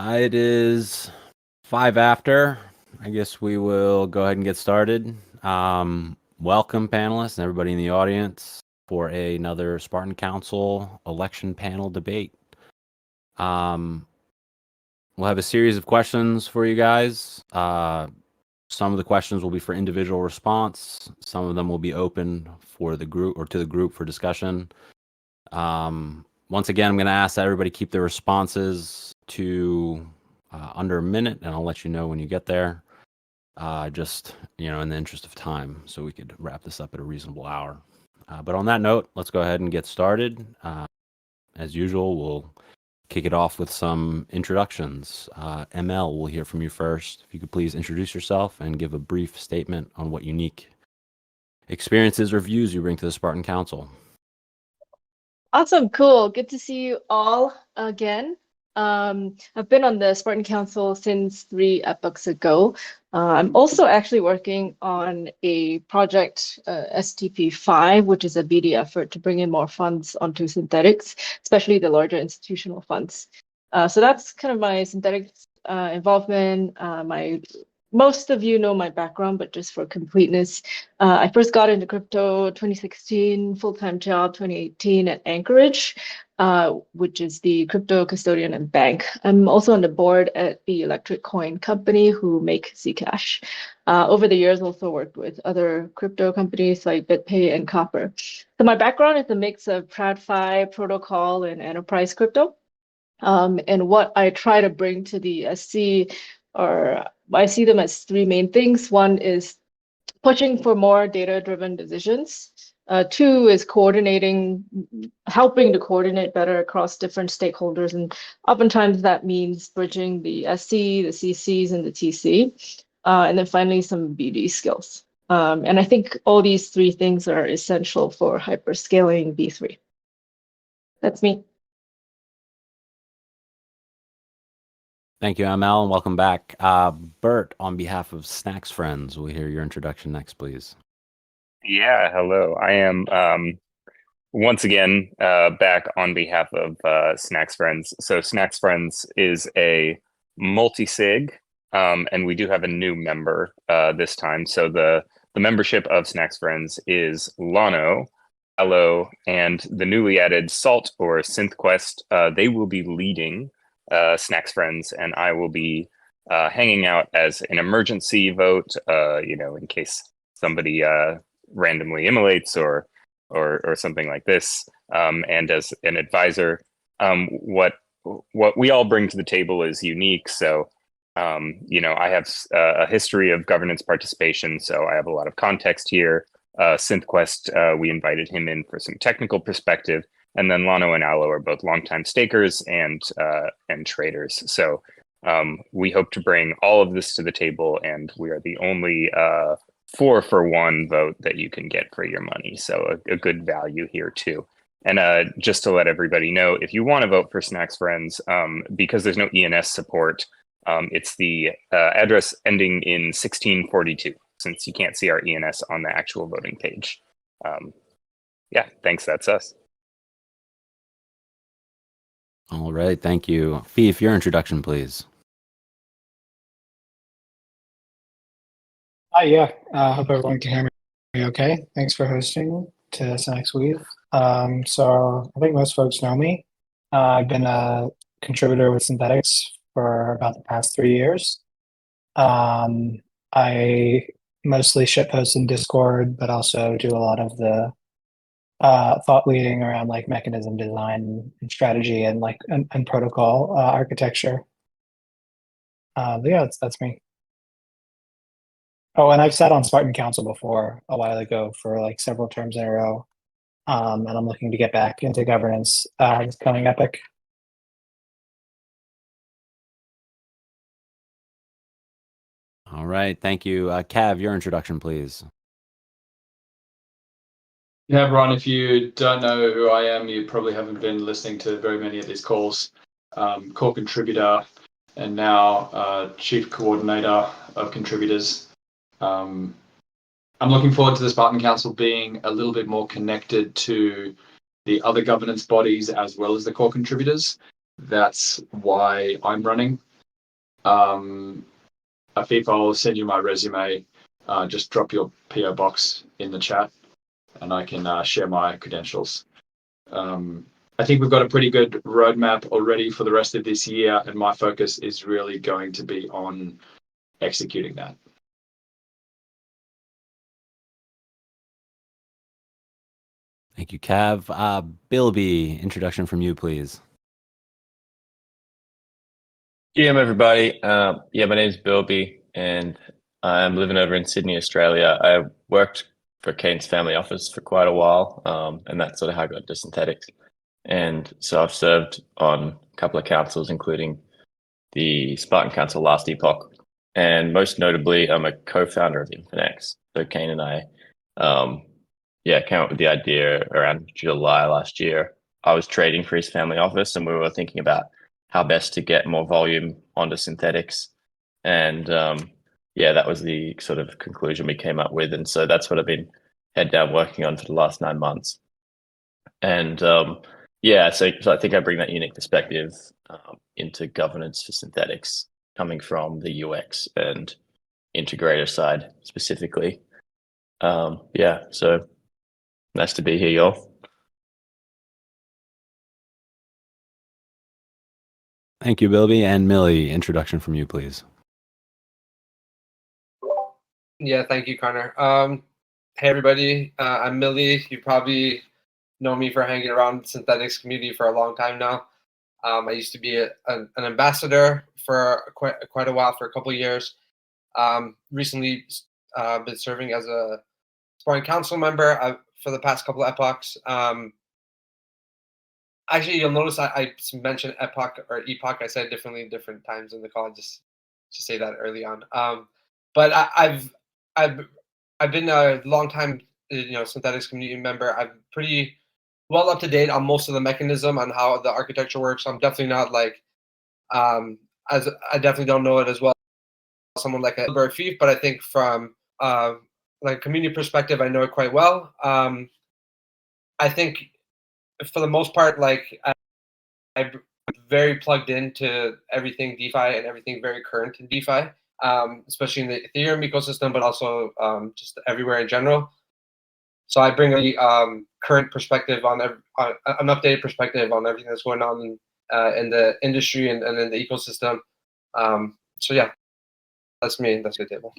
It is 5 after. I guess we will go ahead and get started. Welcome, panelists and everybody in the audience for another Spartan Council election panel debate. We'll have a series of questions for you guys. Some of the questions will be for individual response. Some of them will be open for the group or to the group for discussion. Once again, I'm going to ask that everybody keep their responses to under a minute, and I'll let you know when you get there. Just, in the interest of time, so we could wrap this up at a reasonable hour. But on that note, let's go ahead and get started. As usual, we'll kick it off with some introductions. ML, we'll hear from you first. If you could please introduce yourself and give a brief statement on what unique experiences or views you bring to the Spartan Council. Awesome, cool. Good to see you all again. I've been on the Spartan Council since 3 epochs ago. I'm also actually working on a project, STP5, which is a BD effort to bring in more funds onto Synthetix, especially the larger institutional funds. So that's kind of my Synthetix involvement. Most of you know my background, but just for completeness, I first got into crypto 2016, full-time job 2018 at Anchorage, which is the crypto custodian and bank. I'm also on the board at the electric coin company who make Zcash. Over the years, also worked with other crypto companies like BitPay and Copper. So my background is a mix of TradFi, protocol, and enterprise crypto. And what I try to bring to the SC I see them as 3 main things. One is pushing for more data-driven decisions. 2 is helping to coordinate better across different stakeholders. And oftentimes that means bridging the SC, the CCs, and the TC. And then finally, some BD skills. And I think all these 3 things are essential for hyperscaling B3. That's me. Thank you, ML, and welcome back. Burt, on behalf of snaxFrens, we'll hear your introduction next, please. Yeah, hello. I am once again back on behalf of snaxFrens. So snaxFrens is a multi-sig, and we do have a new member this time. So the membership of snaxFrens is Lano, Aloe, and the newly added Salt or SynthQuest. They will be leading snaxFrens, and I will be hanging out as an emergency vote, in case somebody randomly immolates or something like this, and as an advisor. What we all bring to the table is unique. So I have a history of governance participation, so I have a lot of context here. SynthQuest, we invited him in for some technical perspective, and then Lano and Aloe are both longtime stakers and traders. So we hope to bring all of this to the table, and we are the only 4-for-1 vote that you can get for your money. So a good value here too. And just to let everybody know, if you want to vote for snaxFrens, because there's no ENS support, it's the address ending in 1642, since you can't see our ENS on the actual voting page. Yeah, thanks. That's us. All right, thank you. Afif, your introduction, please. Yeah, hope everyone can hear me okay. Thanks for hosting to SNXweave. So I think most folks know me. I've been a contributor with Synthetix for about the past 3 years. I mostly shitpost in Discord, but also do a lot of the thought leading around like mechanism design and strategy and and protocol architecture. Yeah, that's me. Oh, and I've sat on Spartan Council before a while ago for like several terms in a row. And I'm looking to get back into governance this coming epoch. All right, thank you. Cav, your introduction, please. Yeah, everyone, if you don't know who I am, you probably haven't been listening to very many of these calls. Core contributor and now chief coordinator of contributors. I'm looking forward to the Spartan Council being a little bit more connected to the other governance bodies as well as the core contributors. That's why I'm running. Afif, I'll send you my resume. Just drop your PO box in the chat, and I can share my credentials. I think we've got a pretty good roadmap already for the rest of this year, and my focus is really going to be on executing that. Thank you, Cav. Bilby, introduction from you, please. Everybody. My name's Bilby, and I'm living over in Sydney, Australia. I worked for Kane's family office for quite a while, and that's sort of how I got into Synthetix. And so I've served on a couple of councils, including the Spartan Council last epoch, and most notably, I'm a co-founder of InfinX. So Kane and I, came up with the idea around July last year. I was trading for his family office, and we were thinking about how best to get more volume onto Synthetix. And that was the sort of conclusion we came up with. And so that's what I've been head down working on for the last 9 months. And so I think I bring that unique perspective into governance for Synthetix, coming from the UX and integrator side specifically. So nice to be here, y'all. Thank you, Bilby. And Millie, introduction from you, please. Yeah, thank you, Connor. Hey, everybody. I'm Millie. You probably know me for hanging around the Synthetix community for a long time now. I used to be an ambassador for quite a while, for a couple of years. Recently, been serving as a Spartan Council member for the past couple of epochs. Actually, you'll notice I mentioned epoch or epoch. I said differently different times in the call. Just to say that early on. But I've been a long time, Synthetix community member. I'm pretty well up to date on most of the mechanism on how the architecture works. I'm definitely not like, as I definitely don't know it as well as someone like a Burt, but I think from like community perspective, I know it quite well. I think for the most part, like I'm very plugged into everything DeFi and everything very current in DeFi, especially in the Ethereum ecosystem, but also just everywhere in general. So I bring a current perspective on an updated perspective on everything that's going on in the industry and in the ecosystem. So yeah, that's me. That's the table.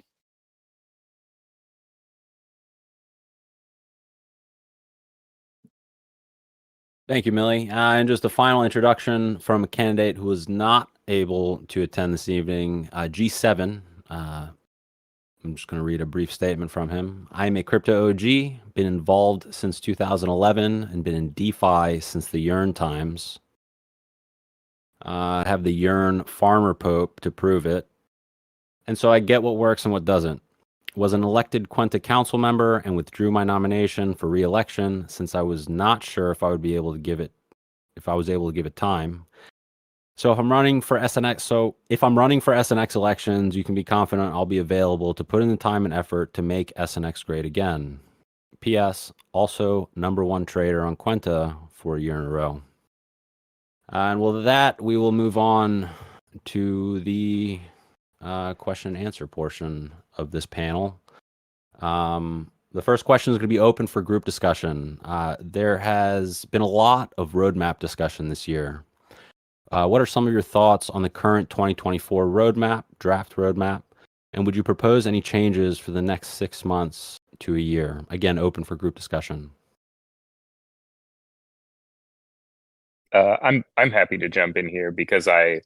Thank you, Millie. And just a final introduction from a candidate who was not able to attend this evening, G7. I'm just going to read a brief statement from him. I'm a crypto OG, been involved since 2011 and been in DeFi since the Yearn times. I have the Yearn Farmer Pope to prove it. And so I get what works and what doesn't. Was an elected Quenta council member and withdrew my nomination for re-election since I was not sure if I would be able to give it, if I was able to give it time. So if I'm running for SNX elections, you can be confident I'll be available to put in the time and effort to make SNX great again. P.S. Also #1 trader on Quenta for a year in a row. And with that, we will move on to the question and answer portion of this panel. The first question is going to be open for group discussion. There has been a lot of roadmap discussion this year. What are some of your thoughts on the current 2024 roadmap, draft roadmap, and would you propose any changes for the next 6 months to a year? Again, open for group discussion. I'm happy to jump in here because I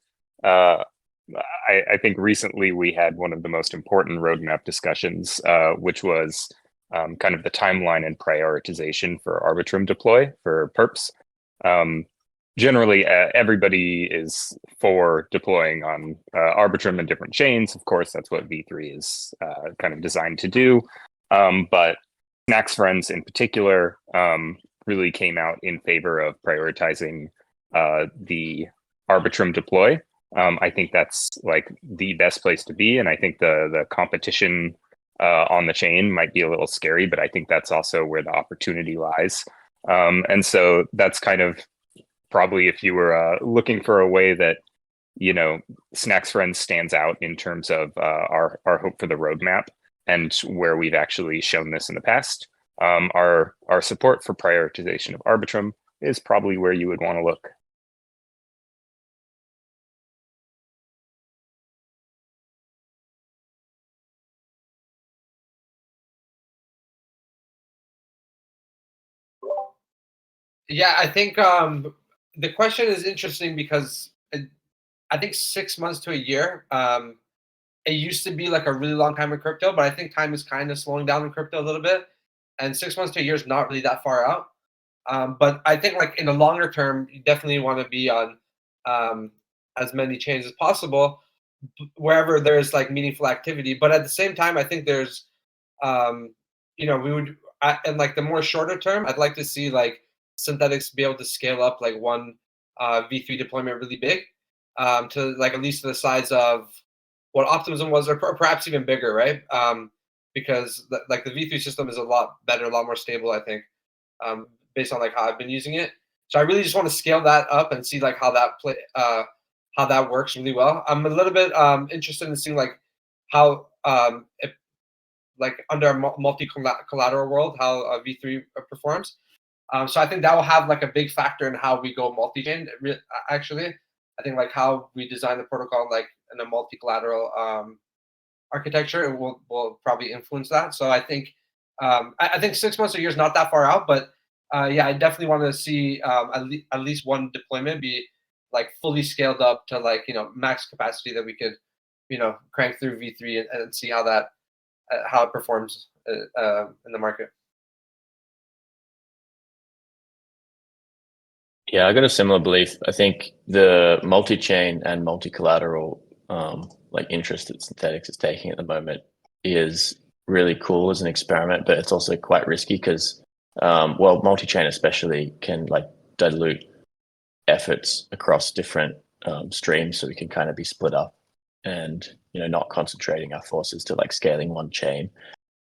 think recently we had one of the most important roadmap discussions, which was kind of the timeline and prioritization for Arbitrum deploy for perps. Generally, everybody is for deploying on Arbitrum and different chains. Of course, that's what V3 is kind of designed to do. But snaxFrens in particular really came out in favor of prioritizing the Arbitrum deploy. I think that's like the best place to be, and I think the competition on the chain might be a little scary, but I think that's also where the opportunity lies. And so that's kind of probably if you were looking for a way that SNXFrens stands out in terms of our hope for the roadmap and where we've actually shown this in the past. Our support for prioritization of Arbitrum is probably where you would want to look. Yeah, I think the question is interesting because I think 6 months to a year. It used to be like a really long time in crypto, but I think time is kind of slowing down in crypto a little bit. And 6 months to a year is not really that far out. But I think like in the longer term, you definitely want to be on as many chains as possible, wherever there's like meaningful activity. But at the same time, I think there's, we would, and like the more shorter term, I'd like to see like Synthetix be able to scale up like one V3 deployment really big to like at least to the size of what Optimism was, or perhaps even bigger, right? Because like the V3 system is a lot better, a lot more stable, I think, based on like how I've been using it. So I really just want to scale that up and see like how that works really well. I'm a little bit interested in seeing like how like under a multi-collateral world, how V3 performs. So I think that will have like a big factor in how we go multi-chain. Actually, I think like how we design the protocol like in a multi-collateral architecture will probably influence that. So I think I think 6 months or a year is not that far out, but yeah, I definitely want to see at least one deployment be like fully scaled up to like max capacity that we could crank through V3 and see how it performs in the market. Yeah, I got a similar belief. I think the multi-chain and multi-collateral like interest that Synthetix is taking at the moment is really cool as an experiment, but it's also quite risky because, well, multi-chain especially can like dilute efforts across different streams, so we can kind of be split up and not concentrating our forces to like scaling one chain.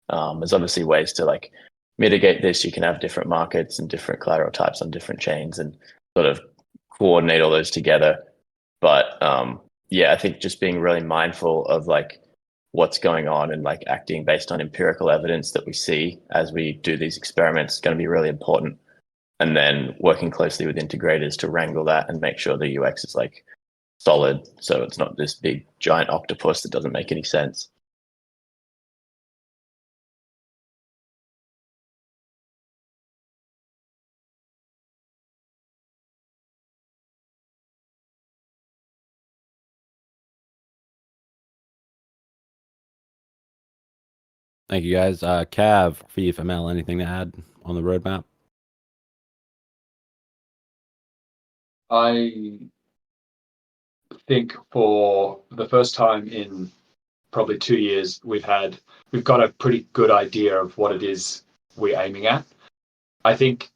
There's obviously ways to like mitigate this. You can have different markets and different collateral types on different chains and sort of coordinate all those together. But yeah, I think just being really mindful of like what's going on and like acting based on empirical evidence that we see as we do these experiments is going to be really important. And then working closely with integrators to wrangle that and make sure the UX is like solid, so it's not this big giant octopus that doesn't make any sense. Thank you, guys. Cav, Afif, ML, anything to add on the roadmap? I think for the first time in probably 2 years, we've got a pretty good idea of what it is we're aiming at. I think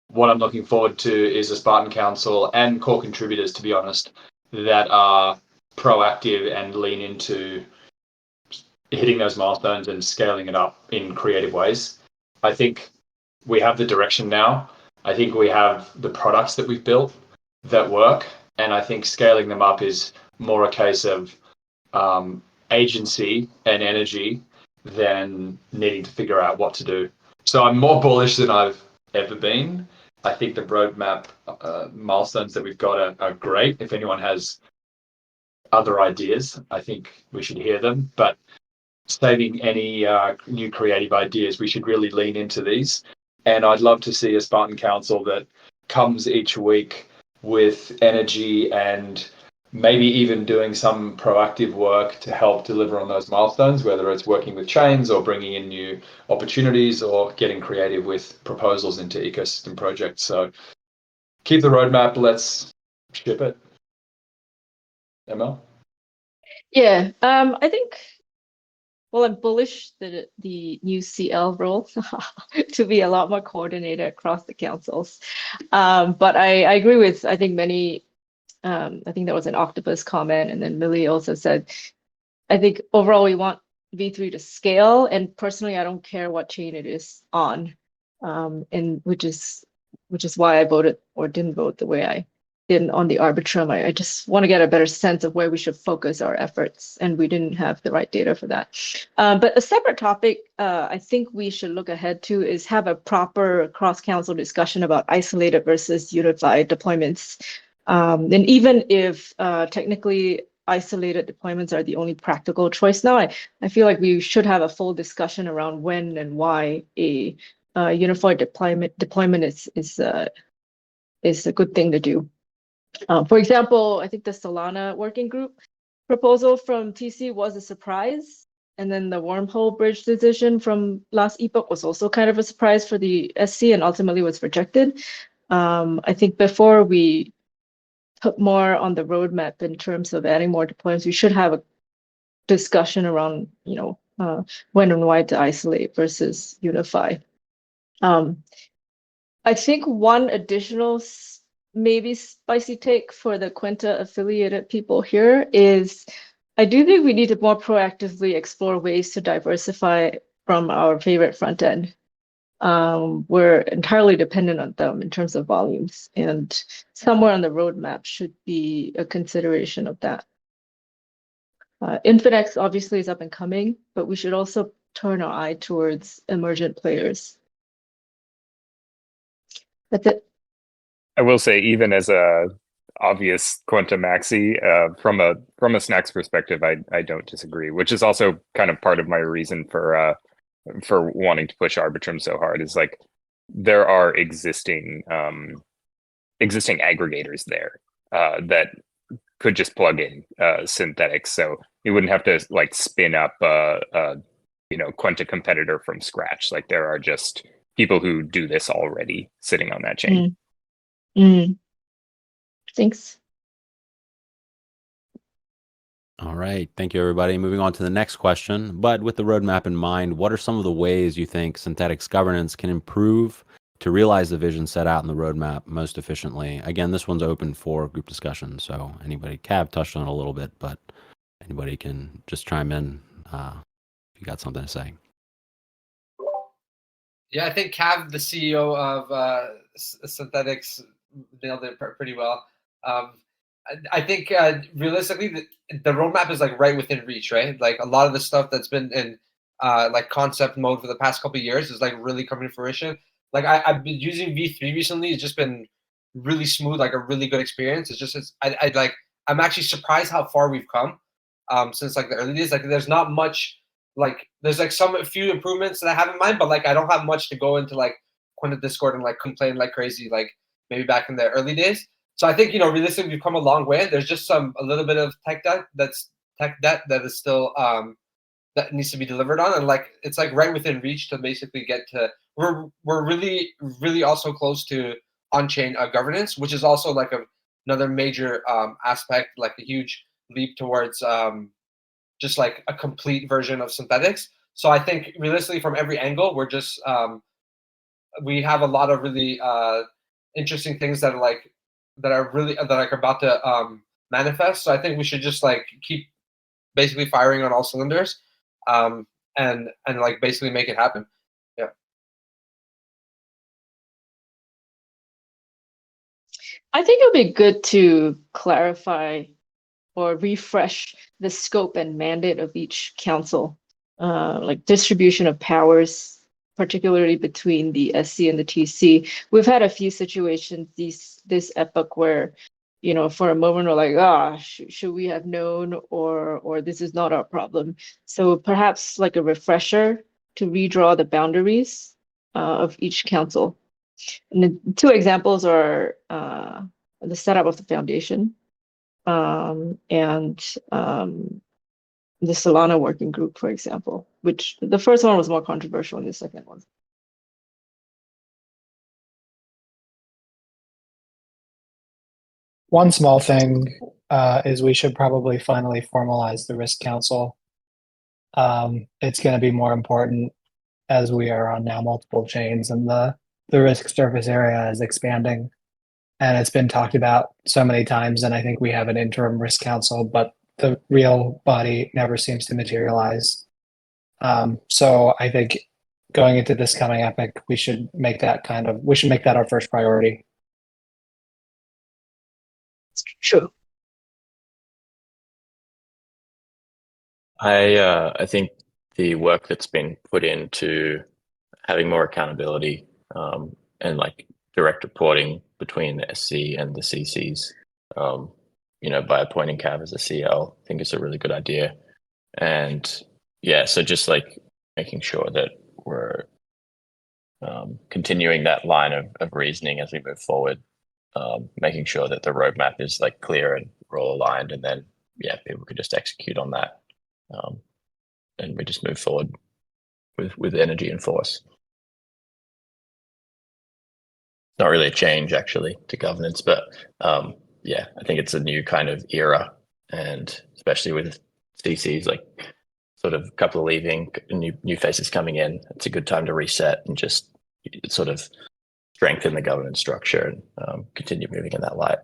what I'm looking forward to is a Spartan Council and core contributors, to be honest, that are proactive and lean into hitting those milestones and scaling it up in creative ways. I think we have the direction now. I think we have the products that we've built that work. And I think scaling them up is more a case of agency and energy than needing to figure out what to do. So I'm more bullish than I've ever been. I think the roadmap milestones that we've got are great. If anyone has other ideas, I think we should hear them. But saving any new creative ideas, we should really lean into these. And I'd love to see a Spartan Council that comes each week with energy and maybe even doing some proactive work to help deliver on those milestones, whether it's working with chains or bringing in new opportunities or getting creative with proposals into ecosystem projects. So keep the roadmap, let's ship it. ML? Yeah, I think, well, I'm bullish that the new CL role to be a lot more coordinated across the councils. But I agree with, I think many, I think there was an octopus comment, and then Millie also said, I think overall we want V3 to scale, and personally I don't care what chain it is on, and which is why I voted or didn't vote the way on the Arbitrum. I just want to get a better sense of where we should focus our efforts, and we didn't have the right data for that. But a separate topic I think we should look ahead to is have a proper cross-council discussion about isolated versus unified deployments. And even if technically isolated deployments are the only practical choice now, I feel like we should have a full discussion around when and why a unified deployment is a good thing to do. For example, I think the Solana working group proposal from TC was a surprise. And then the wormhole bridge decision from last epoch was also kind of a surprise for the SC and ultimately was rejected. I think before we put more on the roadmap in terms of adding more deployments, we should have a discussion around, when and why to isolate versus unify. I think one additional maybe spicy take for the Quenta affiliated people here is I do think we need to more proactively explore ways to diversify from our favorite front end. We're entirely dependent on them in terms of volumes, and somewhere on the roadmap should be a consideration of that. Infinix obviously is up and coming, but we should also turn our eye towards emergent players. That's it. I will say, even as a obvious Quanta Maxi, from a Snax perspective, I don't disagree. Which is also kind of part of my reason for wanting to push Arbitrum so hard. Is like there are existing aggregators there that could just plug in Synthetix, so you wouldn't have to like spin up a Quanta competitor from scratch. Like there are just people who do this already sitting on that chain. Thanks. All right. Thank you, everybody. Moving on to the next question. But with the roadmap in mind, what are some of the ways you think Synthetix governance can improve to realize the vision set out in the roadmap most efficiently? Again, this one's open for group discussion. So anybody, Cav touched on it a little bit, but anybody can just chime in if you got something to say. Yeah, I think Cav, the CEO of Synthetix, nailed it pretty well. I think realistically, the roadmap is like right within reach, right? Like a lot of the stuff that's been in like concept mode for the past couple of years is like really coming to fruition. Like I've been using V3 recently. It's just been really smooth, like a really good experience. I'm actually surprised how far we've come since like the early days. Like there's not much. Like there's like a few improvements that I have in mind, but like I don't have much to go into like Quanta Discord and like complain like crazy like maybe back in the early days. So I think realistically we've come a long way. There's just a little bit of tech debt that is still that needs to be delivered on, and like it's like right within reach to basically get to. We're really also close to on-chain governance, which is also like another major aspect, like a huge leap towards just like a complete version of Synthetix. So I think realistically from every angle, we're just we have a lot of really interesting things that are about to manifest. So I think we should just like keep basically firing on all cylinders and like basically make it happen. Yeah. I think it would be good to clarify or refresh the scope and mandate of each council, like distribution of powers, particularly between the SC and the TC. We've had a few situations this epoch where, for a moment we're like, should we have known, or this is not our problem. So perhaps like a refresher to redraw the boundaries of each council. And the two examples are the setup of the foundation and the Solana working group, for example, which the first one was more controversial than the second one. One small thing is we should probably finally formalize the risk council. It's going to be more important as we are on now multiple chains and the risk surface area is expanding. And it's been talked about so many times, and I think we have an interim risk council, but the real body never seems to materialize. So I think going into this coming epoch, we should make that our first priority. True. I think the work that's been put into having more accountability and like direct reporting between the SC and the CCs, by appointing Cav as a CL, I think it's a really good idea. And yeah, so just like making sure that we're continuing that line of reasoning as we move forward, making sure that the roadmap is like clear and we're all aligned, and then people could just execute on that, and we just move forward with energy and force. Not really a change actually to governance, but I think it's a new kind of era, and especially with CCs like sort of a couple leaving, new faces coming in, it's a good time to reset and just sort of strengthen the governance structure and continue moving in that light.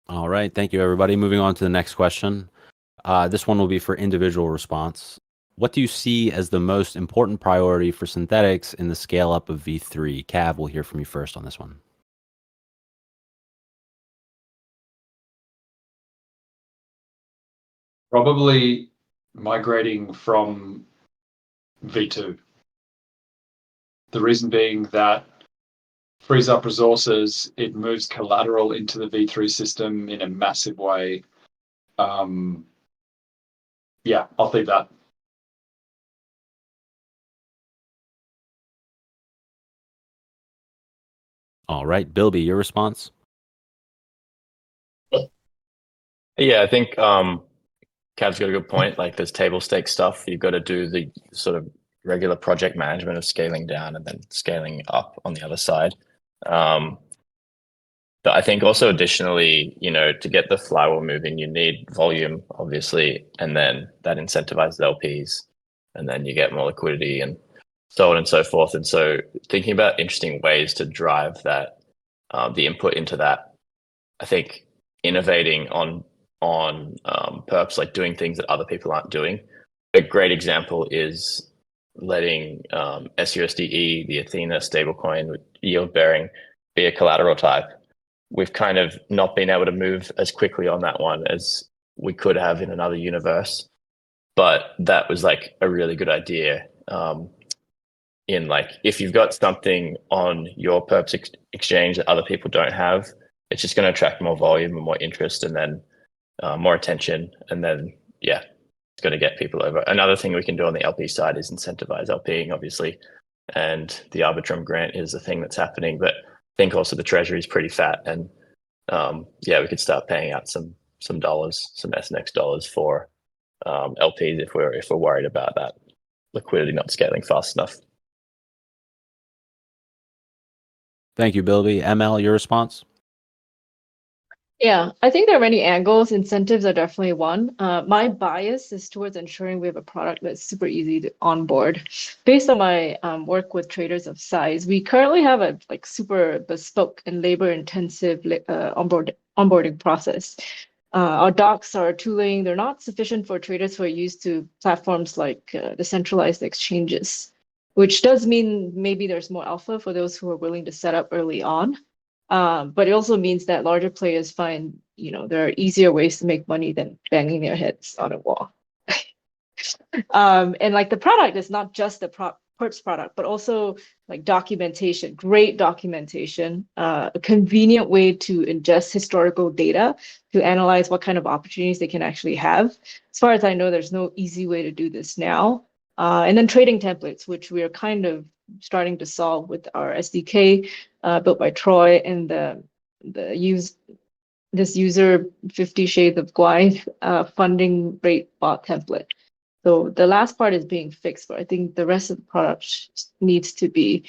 All right. Thank you, everybody. Moving on to the next question. This one will be for individual response. What do you see as the most important priority for Synthetix in the scale up of V3? Cav, we'll hear from you first on this one. Probably migrating from V2. The reason being that frees up resources, it moves collateral into the V3 system in a massive way. I'll leave that. All right, Bilby, your response? Yeah, I think Cav's got a good point. Like there's table stake stuff. You've got to do the sort of regular project management of scaling down and then scaling up on the other side. But I think also additionally, to get the flywheel moving, you need volume, obviously, and then that incentivizes LPs, and then you get more liquidity and so on and so forth. And so thinking about interesting ways to drive that, the input into that, I think innovating on perps, like doing things that other people aren't doing. A great example is letting SUSDE, the Athena stablecoin with yield bearing, be a collateral type. We've kind of not been able to move as quickly on that one as we could have in another universe, but that was like a really good idea. In like, if you've got something on your perps exchange that other people don't have, it's just going to attract more volume and more interest, and then more attention, and then it's going to get people over. Another thing we can do on the LP side is incentivize LPing, obviously, and the Arbitrum grant is a thing that's happening. But I think also the treasury is pretty fat, and we could start paying out some dollars, some SNX dollars for LPs if we're worried about that liquidity not scaling fast enough. Thank you, Bilby. ML, your response? Yeah, I think there are many angles. Incentives are definitely one. My bias is towards ensuring we have a product that's super easy to onboard. Based on my work with traders of size, we currently have a super bespoke and labor-intensive onboarding process. Our docs, our tooling, they're not sufficient for traders who are used to platforms like the centralized exchanges, which does mean maybe there's more alpha for those who are willing to set up early on. But it also means that larger players find, there are easier ways to make money than banging their heads on a wall. And like the product is not just the perps product, but also like documentation, great documentation, a convenient way to ingest historical data to analyze what kind of opportunities they can actually have. As far as I know, there's no easy way to do this now. And then trading templates, which we are kind of starting to solve with our SDK built by Troy and this user 50 Shades of Guai funding rate bot template. So the last part is being fixed, but I think the rest of the product needs to be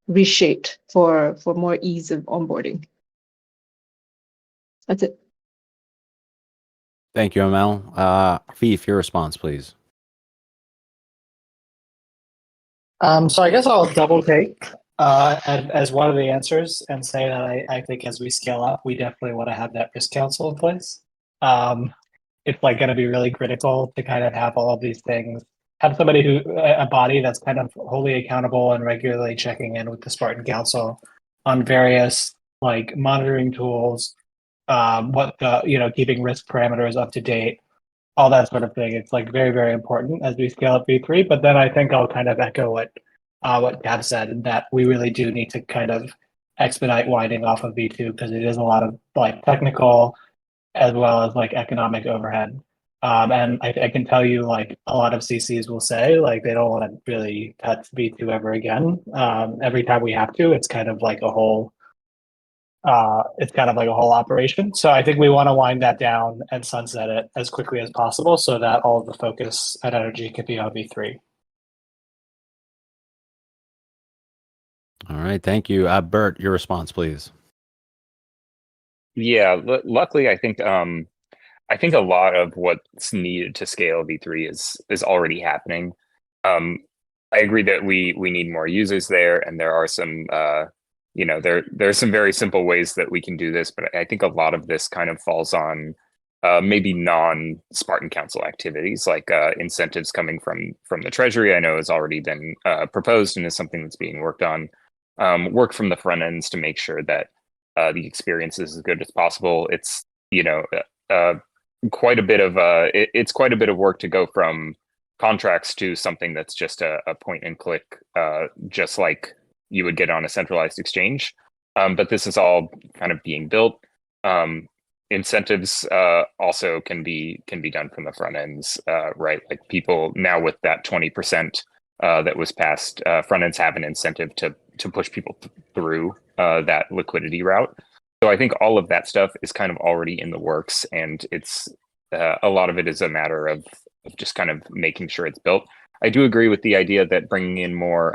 reshaped for more ease of onboarding. That's it. Thank you, ML. Afif, your response, please. So I guess I'll double take as one of the answers and say that I think as we scale up, we definitely want to have that risk council in place. it's like going to be really critical to kind of have all of these things, have somebody who, a body that's kind of wholly accountable and regularly checking in with the Spartan Council on various like monitoring tools, what the, keeping risk parameters up to date, all that sort of thing. It's like very, very important as we scale up V3. But then I think I'll kind of echo what Gav said, that we really do need to kind of expedite winding off of V2 because it is a lot of like technical as well as like economic overhead. And I can tell you, like a lot of CCs will say, like they don't want to really touch V2 ever again. Every time we have to, it's kind of like a whole operation. So I think we want to wind that down and sunset it as quickly as possible so that all of the focus and energy can be on V3. All right, thank you. Burt, your response, please. Yeah, luckily, I think a lot of what's needed to scale V3 is already happening. I agree that we need more users there, and there are some there's some very simple ways that we can do this, but I think a lot of this kind of falls on maybe non-Spartan Council activities, like incentives coming from the Treasury. I know has already been proposed and is something that's being worked on. Work from the front ends to make sure that the experience is as good as possible. It's quite a bit of work to go from contracts to something that's just a point and click, just like you would get on a centralized exchange. But this is all kind of being built. Incentives also can be done from the front ends, right? Like people now with that 20% that was passed, front ends have an incentive to push people through that liquidity route. So I think all of that stuff is kind of already in the works, and it's a lot of it is a matter of just kind of making sure it's built. I do agree with the idea that bringing in more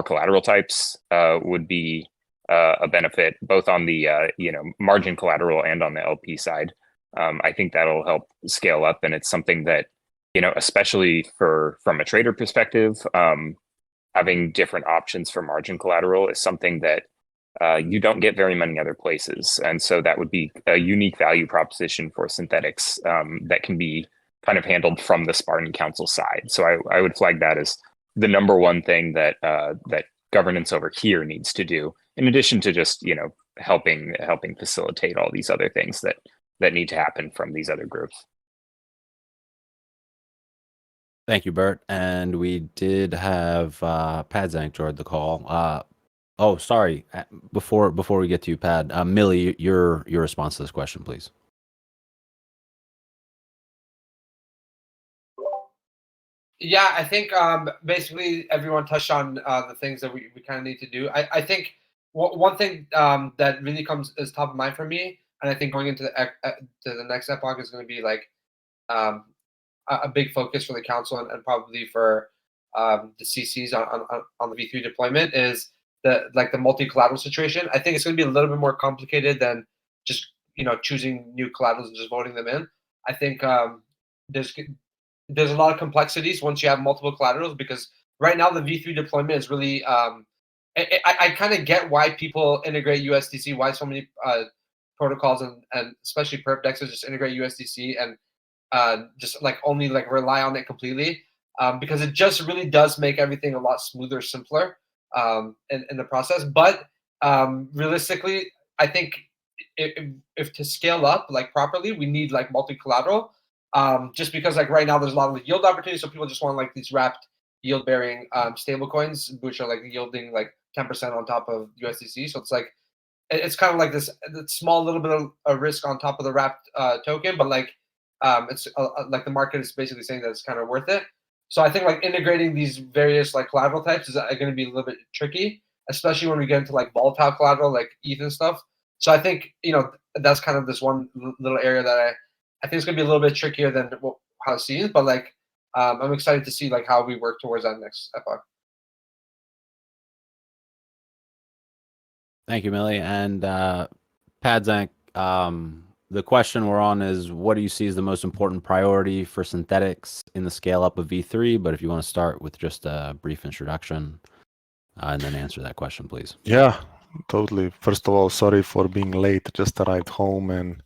collateral types would be a benefit, both on the margin collateral and on the LP side. I think that'll help scale up, and it's something that especially from a trader perspective, having different options for margin collateral is something that you don't get very many other places, and so that would be a unique value proposition for Synthetix that can be kind of handled from the Spartan Council side. So I would flag that as the number one thing that governance over here needs to do, in addition to just helping facilitate all these other things that need to happen from these other groups. Thank you, Burt. And we did have Padzank join the call. Oh, sorry. Before we get to you, Pad, Millie, your response to this question, please. Yeah, I think basically everyone touched on the things that we kind of need to do. I think one thing that really comes as top of mind for me, and I think going into the next epoch is going to be like a big focus for the council and probably for the CCs on the V3 deployment, is the multi-collateral situation. I think it's going to be a little bit more complicated than just choosing new collaterals and just voting them in. I think there's a lot of complexities once you have multiple collaterals, because right now the V3 deployment is really I kind of get why people integrate USDC, why so many protocols and especially perp dexes just integrate USDC and just only rely on it completely, because it just really does make everything a lot smoother, simpler in the process. But realistically, I think if to scale up properly, we need multi-collateral. Just because right now there's a lot of yield opportunities, so people just want these wrapped yield bearing stable coins, which are yielding 10% on top of USDC. So it's kind of this small little bit of a risk on top of the wrapped token, but it's the market is basically saying that it's kind of worth it. So I think integrating these various collateral types is going to be a little bit tricky, especially when we get into volatile collateral like ETH and stuff. So I think that's kind of this one little area that I think it's gonna be a little bit trickier than how it seems, but I'm excited to see how we work towards that next epoch. Thank you, Millie. And Padzank, the question we're on is, what do you see as the most important priority for Synthetix in the scale up of V3? But if you want to start with just a brief introduction and then answer that question, please. Yeah, totally. First of all, sorry for being late. Just arrived home and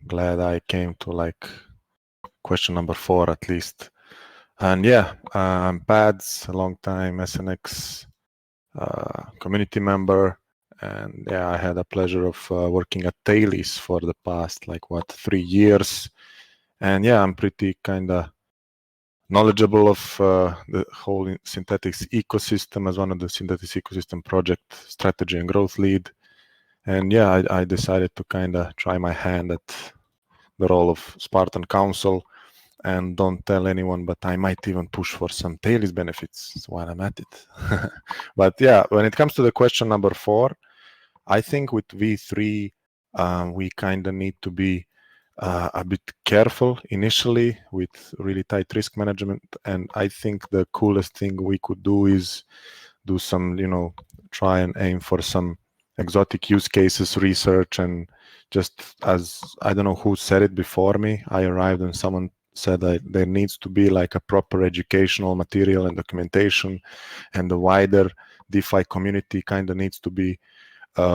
glad I came to like question number 4 at least. And yeah, I'm Pads, a long time SNX community member. And yeah, I had a pleasure of working at Tailies for the past, like, 3 years. And yeah, I'm pretty kind of knowledgeable of the whole Synthetix ecosystem as one of the Synthetix ecosystem project strategy and growth lead. And yeah, I decided to kind of try my hand at the role of Spartan Council. And don't tell anyone, but I might even push for some Tailies benefits while I'm at it. But yeah, when it comes to the question number 4, I think with V3, we kind of need to be a bit careful initially with really tight risk management. And I think the coolest thing we could do is do some, try and aim for some exotic use cases research. And just as, I don't know who said it before me, I arrived and someone said that there needs to be like a proper educational material and documentation, and the wider DeFi community kind of needs to be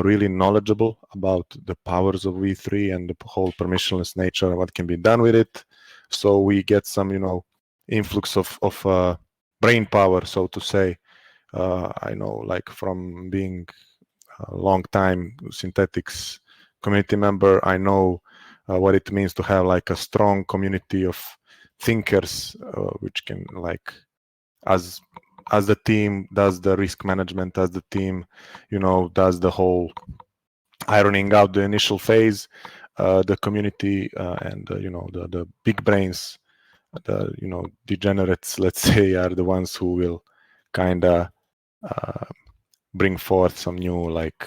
really knowledgeable about the powers of V3 and the whole permissionless nature and what can be done with it. So we get some, influx of brain power, so to say. I know, like, from being a long time Synthetix community member, I know what it means to have like a strong community of thinkers, which can, like, as the team does the risk management, as the team, does the whole ironing out the initial phase, the community and the big brains, the degenerates, let's say, are the ones who will kind of bring forth some new, like,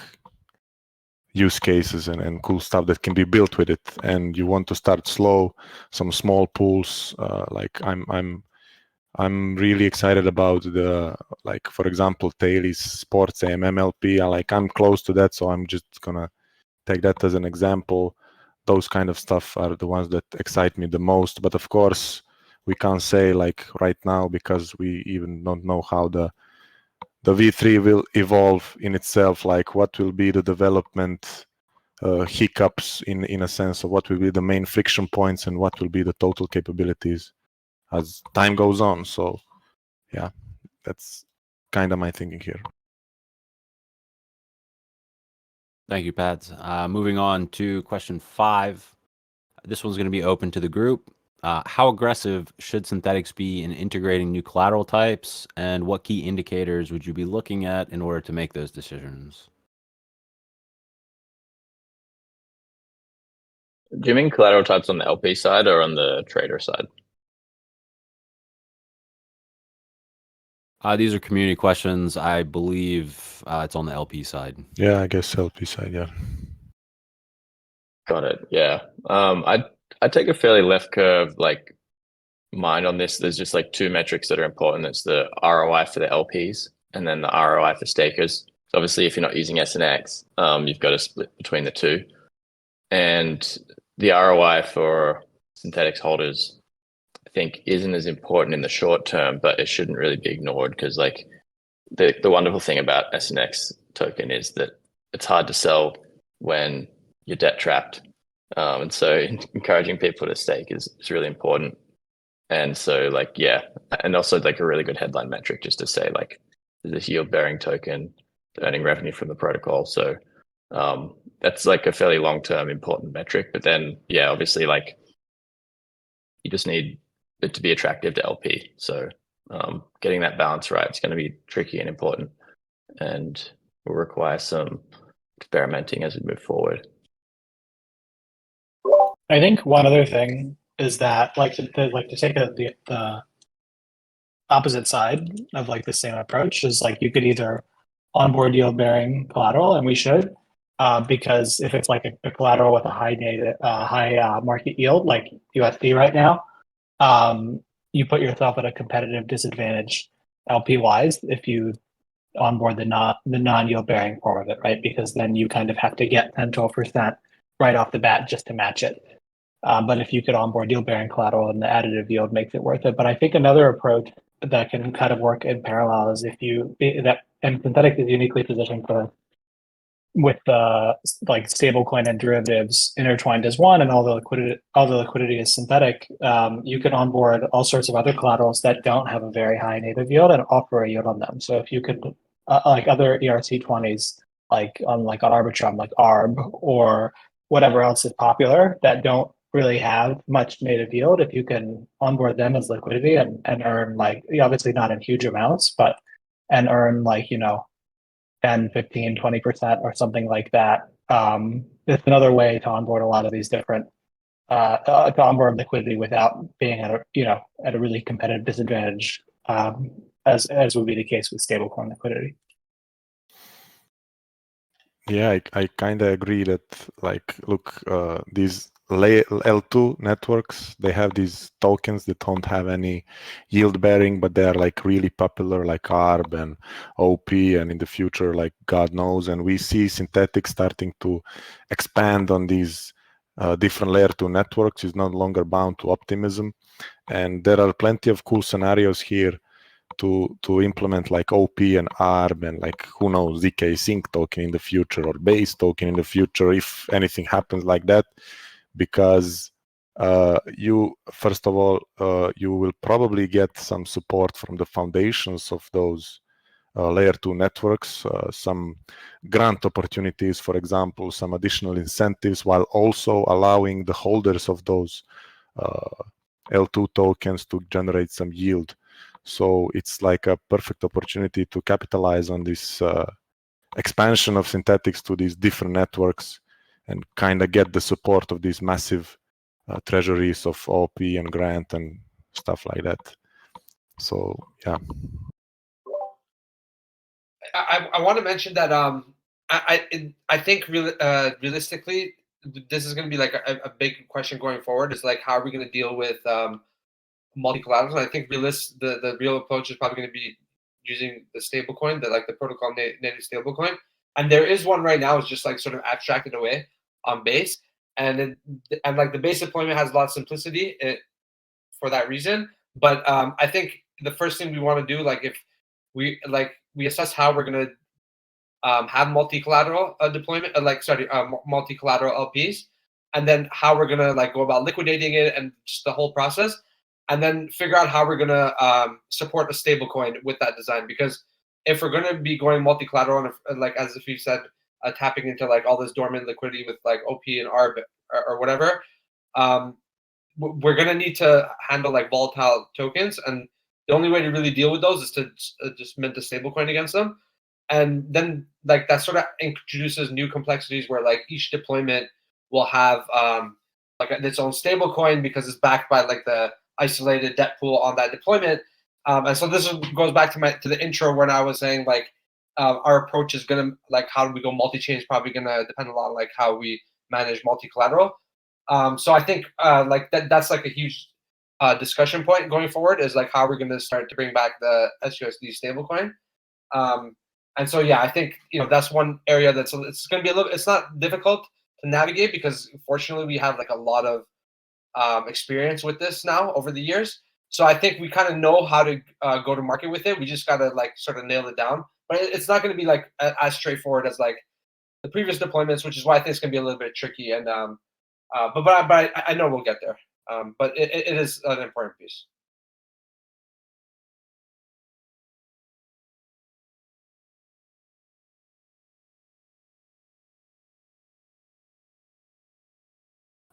use cases and cool stuff that can be built with it. And you want to start slow, some small pools. Like, I'm really excited about the, like, for example, Tailies Sports AMMLP. I'm close to that, so I'm just gonna take that as an example. Those kind of stuff are the ones that excite me the most. But of course, we can't say, like, right now, because we even don't know how the V3 will evolve in itself, like what will be the development hiccups in a sense of what will be the main friction points and what will be the total capabilities as time goes on. So yeah, that's kind of my thinking here. Thank you, Pads. Moving on to question 5. This one's going to be open to the group. How aggressive should Synthetix be in integrating new collateral types, and what key indicators would you be looking at in order to make those decisions? Do you mean collateral types on the LP side or on the trader side? These are community questions. I believe it's on the LP side. Yeah, I guess LP side, yeah. Got it. Yeah. I take a fairly left curve like mind on this. There's just like 2 metrics that are important. It's the ROI for the LPs and then the ROI for stakers. So obviously, if you're not using SNX, you've got to split between the 2. And the ROI for Synthetix holders, I think, isn't as important in the short term, but it shouldn't really be ignored, because like the wonderful thing about SNX token is that it's hard to sell when you're debt trapped. And so encouraging people to stake is really important. And so, like, yeah, and also like a really good headline metric just to say, like, this yield bearing token earning revenue from the protocol. So that's like a fairly long-term important metric. But then, yeah, obviously, like, you just need it to be attractive to LP. So getting that balance right is going to be tricky and important, and will require some experimenting as we move forward. I think one other thing is that, like, to take the opposite side of like the same approach is, like, you could either onboard yield bearing collateral, and we should, because if it's like a collateral with a high market yield like USD right now, you put yourself at a competitive disadvantage LP wise if you onboard the non yield bearing form of it, right? Because then you kind of have to get 10-12% right off the bat just to match it. But if you could onboard yield bearing collateral, and the additive yield makes it worth it. But I think another approach that can kind of work in parallel is and Synthetix is uniquely positioned for with the like stablecoin and derivatives intertwined as one, and all the liquidity is synthetic, you can onboard all sorts of other collaterals that don't have a very high native yield and offer a yield on them. So if you could, like other ERC20s, like on Arbitrum, like ARB, or whatever else is popular that don't really have much native yield, if you can onboard them as liquidity and earn, like, obviously not in huge amounts, but and earn, like, 10, 15, 20% or something like that. It's another way to onboard a lot of these different to onboard liquidity without being at a really competitive disadvantage, as would be the case with stablecoin liquidity. Yeah, I kind of agree that, like, look, these L2 networks, they have these tokens that don't have any yield bearing, but they're like really popular, like ARB and OP, and in the future, like God knows. And we see Synthetix starting to expand on these different layer 2 networks. Is no longer bound to optimism. And there are plenty of cool scenarios here to implement, like OP and ARB, and, like, who knows, ZK Sync token in the future, or base token in the future, if anything happens like that. Because you, first of all, you will probably get some support from the foundations of those layer 2 networks, some grant opportunities, for example, some additional incentives, while also allowing the holders of those L2 tokens to generate some yield. So it's like a perfect opportunity to capitalize on this expansion of Synthetix to these different networks, and kind of get the support of these massive treasuries of OP and grant and stuff like that. So yeah. I want to mention that I think realistically, this is going to be like a big question going forward. Is like, how are we going to deal with multi-collaterals? And I think the real approach is probably going to be using the stablecoin, the protocol native stablecoin. And there is one right now, is just like sort of abstracted away on base, and like the base deployment has a lot of simplicity for that reason. But I think the first thing we want to do, like, if we assess how we're going to have multi-collateral deployment, multi-collateral LPs, and then how we're gonna like go about liquidating it and just the whole process, and then figure out how we're gonna support a stablecoin with that design. Because if we're gonna be going multi-collateral, and like as if you said, tapping into like all this dormant liquidity with like OP and ARB or whatever, we're gonna need to handle like volatile tokens, and the only way to really deal with those is to just mint a stablecoin against them. And then like that sort of introduces new complexities where like each deployment will have like its own stable coin because it's backed by like the isolated debt pool on that deployment. And so this goes back to the intro when I was saying like our approach is gonna, like, how do we go multi-chain is probably gonna depend a lot on like how we manage multi-collateral. So I think like that's like a huge discussion point going forward, is like how we're gonna start to bring back the SUSD stablecoin. And so, yeah, I think, that's one area it's going to be it's not difficult to navigate, because fortunately we have like a lot of experience with this now over the years. So I think we kind of know how to go to market with it. We just got to like sort of nail it down. But it's not going to be like as straightforward as like the previous deployments, which is why I think it's going to be a little bit tricky. And but I know we'll get there. But it is an important piece.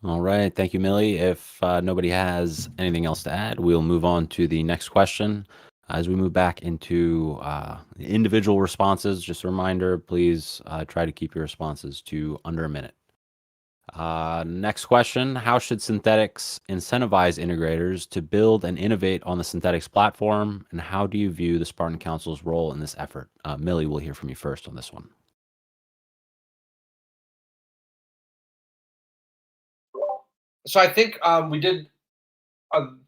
All right. Thank you, Millie. If nobody has anything else to add, we'll move on to the next question. As we move back into individual responses, just a reminder, please try to keep your responses to under a minute. Next question: how should Synthetix incentivize integrators to build and innovate on the Synthetix platform, and how do you view the Spartan Council's role in this effort? Millie, we'll hear from you first on this one. So I think we did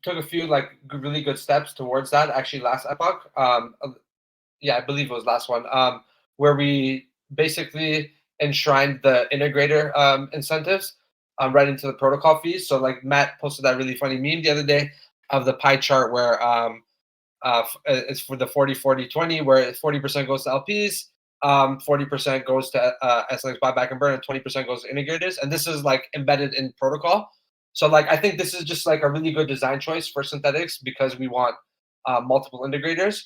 took a few like really good steps towards that actually last epoch. Yeah, I believe it was last one, where we basically enshrined the integrator incentives right into the protocol fees. So like Matt posted that really funny meme the other day of the pie chart where it's for the 40-40-20, where 40% goes to LPs, 40% goes to SNX buyback and burn, and 20% goes to integrators. And this is like embedded in protocol. So like I think this is just like a really good design choice for Synthetix because we want multiple integrators.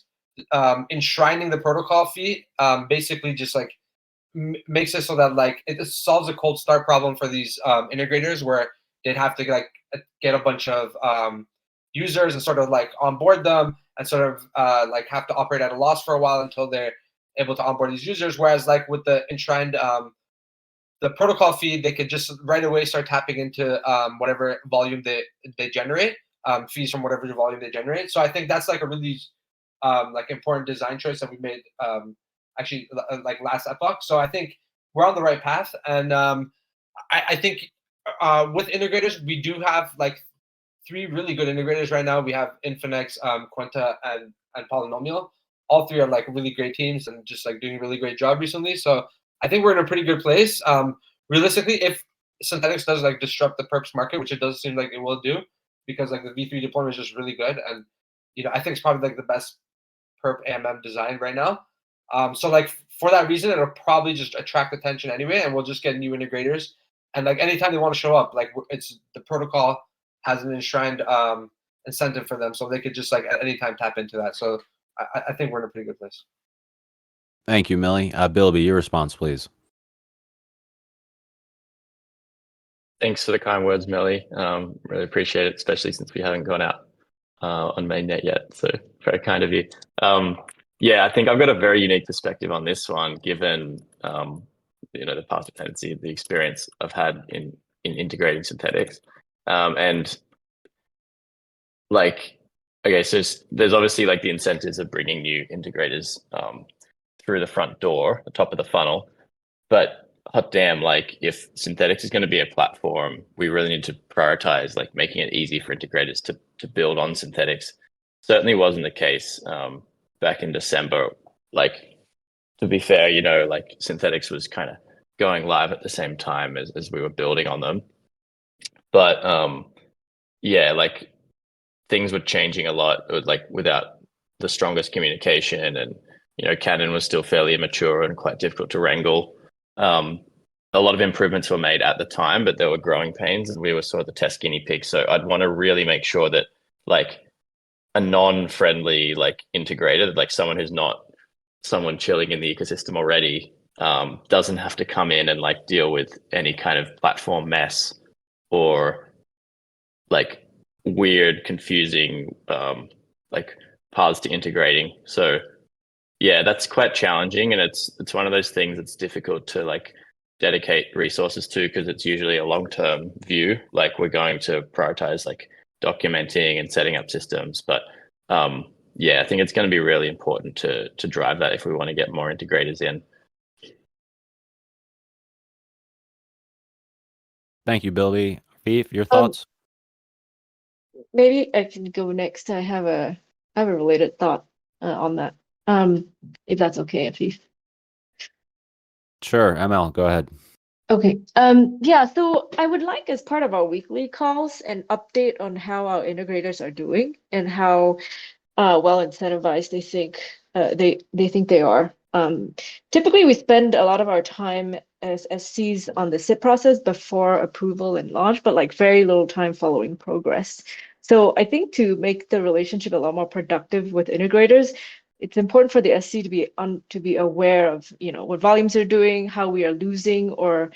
Enshrining the protocol fee basically just like makes it so that like it solves a cold start problem for these integrators where they'd have to like get a bunch of users and sort of like onboard them and sort of like have to operate at a loss for a while until they're able to onboard these users. Whereas like with the enshrined the protocol feed, they could just right away start tapping into whatever volume they generate, fees from whatever volume they generate. So I think that's like a really like important design choice that we made actually like last epoch. So I think we're on the right path. And I think with integrators, we do have like 3 really good integrators right now. We have Infinex, Quenta, and Polynomial. All 3 are like really great teams and just like doing a really great job recently. So I think we're in a pretty good place. Realistically, if Synthetix does like disrupt the perps market, which it does seem like it will do, because like the V3 deployment is just really good, and I think it's probably like the best perp AMM design right now. So like for that reason, it'll probably just attract attention anyway, and we'll just get new integrators. And like anytime they want to show up, like it's the protocol has an enshrined incentive for them, so they could just like at any time tap into that. So I think we're in a pretty good place. Thank you, Millie. Bilby, your response, please. Thanks for the kind words, Millie. Really appreciate it, especially since we haven't gone out on mainnet yet. So very kind of you. Yeah, I think I've got a very unique perspective on this one, given the path dependency, the experience I've had in integrating Synthetix, and like, okay, so there's obviously like the incentives of bringing new integrators through the front door, the top of the funnel, but hot damn, like if Synthetix is going to be a platform, we really need to prioritize like making it easy for integrators to build on Synthetix. Certainly wasn't the case back in December. Like, to be fair, like Synthetix was kind of going live at the same time as we were building on them. But yeah, like things were changing a lot, like without the strongest communication, and Canon was still fairly immature and quite difficult to wrangle. A lot of improvements were made at the time, but there were growing pains, and we were sort of the test guinea pig. So I'd want to really make sure that like a non-friendly like integrator, like someone who's not someone chilling in the ecosystem already, doesn't have to come in and like deal with any kind of platform mess or like weird, confusing like paths to integrating. So yeah, that's quite challenging, and it's one of those things that's difficult to like dedicate resources to, because it's usually a long-term view. Like we're going to prioritize like documenting and setting up systems, but yeah, I think it's going to be really important to drive that if we want to get more integrators in. Thank you, Bilby. Afif, your thoughts? Maybe I can go next. I have a related thought on that. If that's okay, Afif. Sure, ML, go ahead. Okay. Yeah, so I would like, as part of our weekly calls, an update on how our integrators are doing and how well incentivized they think they are. Typically, we spend a lot of our time as SCs on the SIP process before approval and launch, but like very little time following progress. So I think to make the relationship a lot more productive with integrators, it's important for the SC to be aware of what volumes are doing, how we are losing or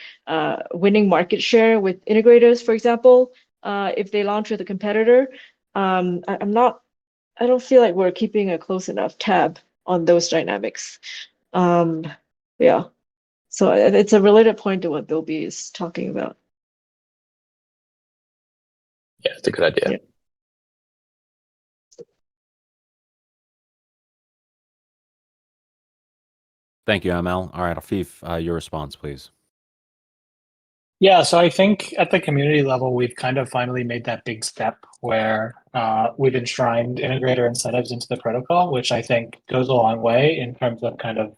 winning market share with integrators, for example, if they launch with a competitor. I don't feel like we're keeping a close enough tab on those dynamics. Yeah, so it's a related point to what Bilby is talking about. Yeah, it's a good idea. Yeah. Thank you, ML. All right, Afif, your response, please. Yeah, so I think at the community level, we've kind of finally made that big step where we've enshrined integrator incentives into the protocol, which I think goes a long way in terms of kind of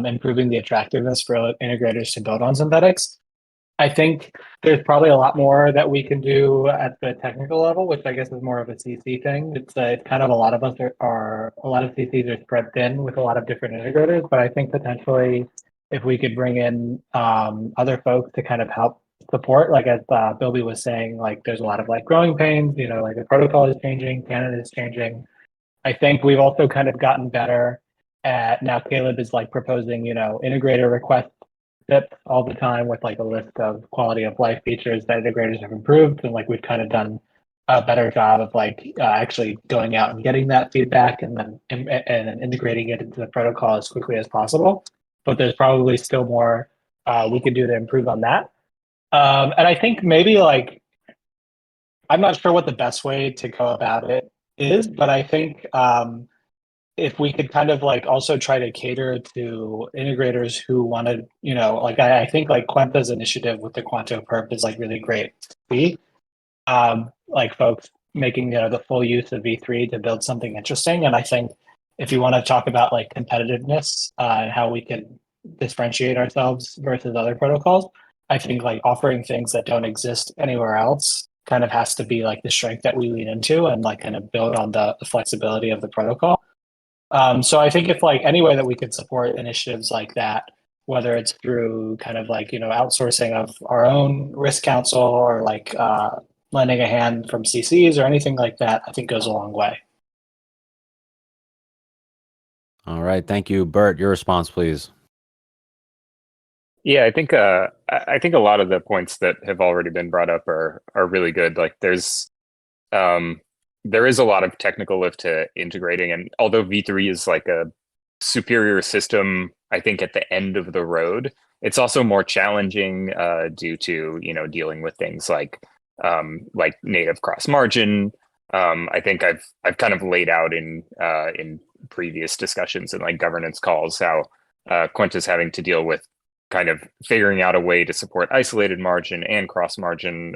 improving the attractiveness for integrators to build on Synthetix. I think there's probably a lot more that we can do at the technical level, which I guess is more of a CC thing. It's kind of a lot of us are a lot of CCs are spread thin with a lot of different integrators, but I think potentially if we could bring in other folks to kind of help support, like as Bilby was saying, like there's a lot of like growing pains, you know, like the protocol is changing, Canada is changing. I think we've also kind of gotten better at now. Caleb is like proposing, you know, integrator requests all the time with like a list of quality of life features that integrators have improved, and like we've kind of done a better job of like actually going out and getting that feedback and then integrating it into the protocol as quickly as possible. But there's probably still more we could do to improve on that. And I think maybe like I'm not sure what the best way to go about it is, but I think if we could kind of like also try to cater to integrators who want to, you know, like I think like Quenta's initiative with the Quanto perp is like really great to see. Like folks making, you know, the full use of V3 to build something interesting. And I think if you want to talk about like competitiveness and how we can differentiate ourselves versus other protocols, I think like offering things that don't exist anywhere else kind of has to be like the strength that we lean into and like kind of build on the flexibility of the protocol. So I think if like any way that we could support initiatives like that, whether it's through kind of like, you know, outsourcing of our own risk counsel or like lending a hand from CCs or anything like that, I think goes a long way. All right. Thank you. Burt, your response, please. Yeah, I think a lot of the points that have already been brought up are really good. Like there is a lot of technical lift to integrating, and although V3 is like a superior system, I think at the end of the road, it's also more challenging due to, you know, dealing with things like native cross margin. I think I've kind of laid out in previous discussions and like governance calls how Quenta's having to deal with kind of figuring out a way to support isolated margin and cross margin,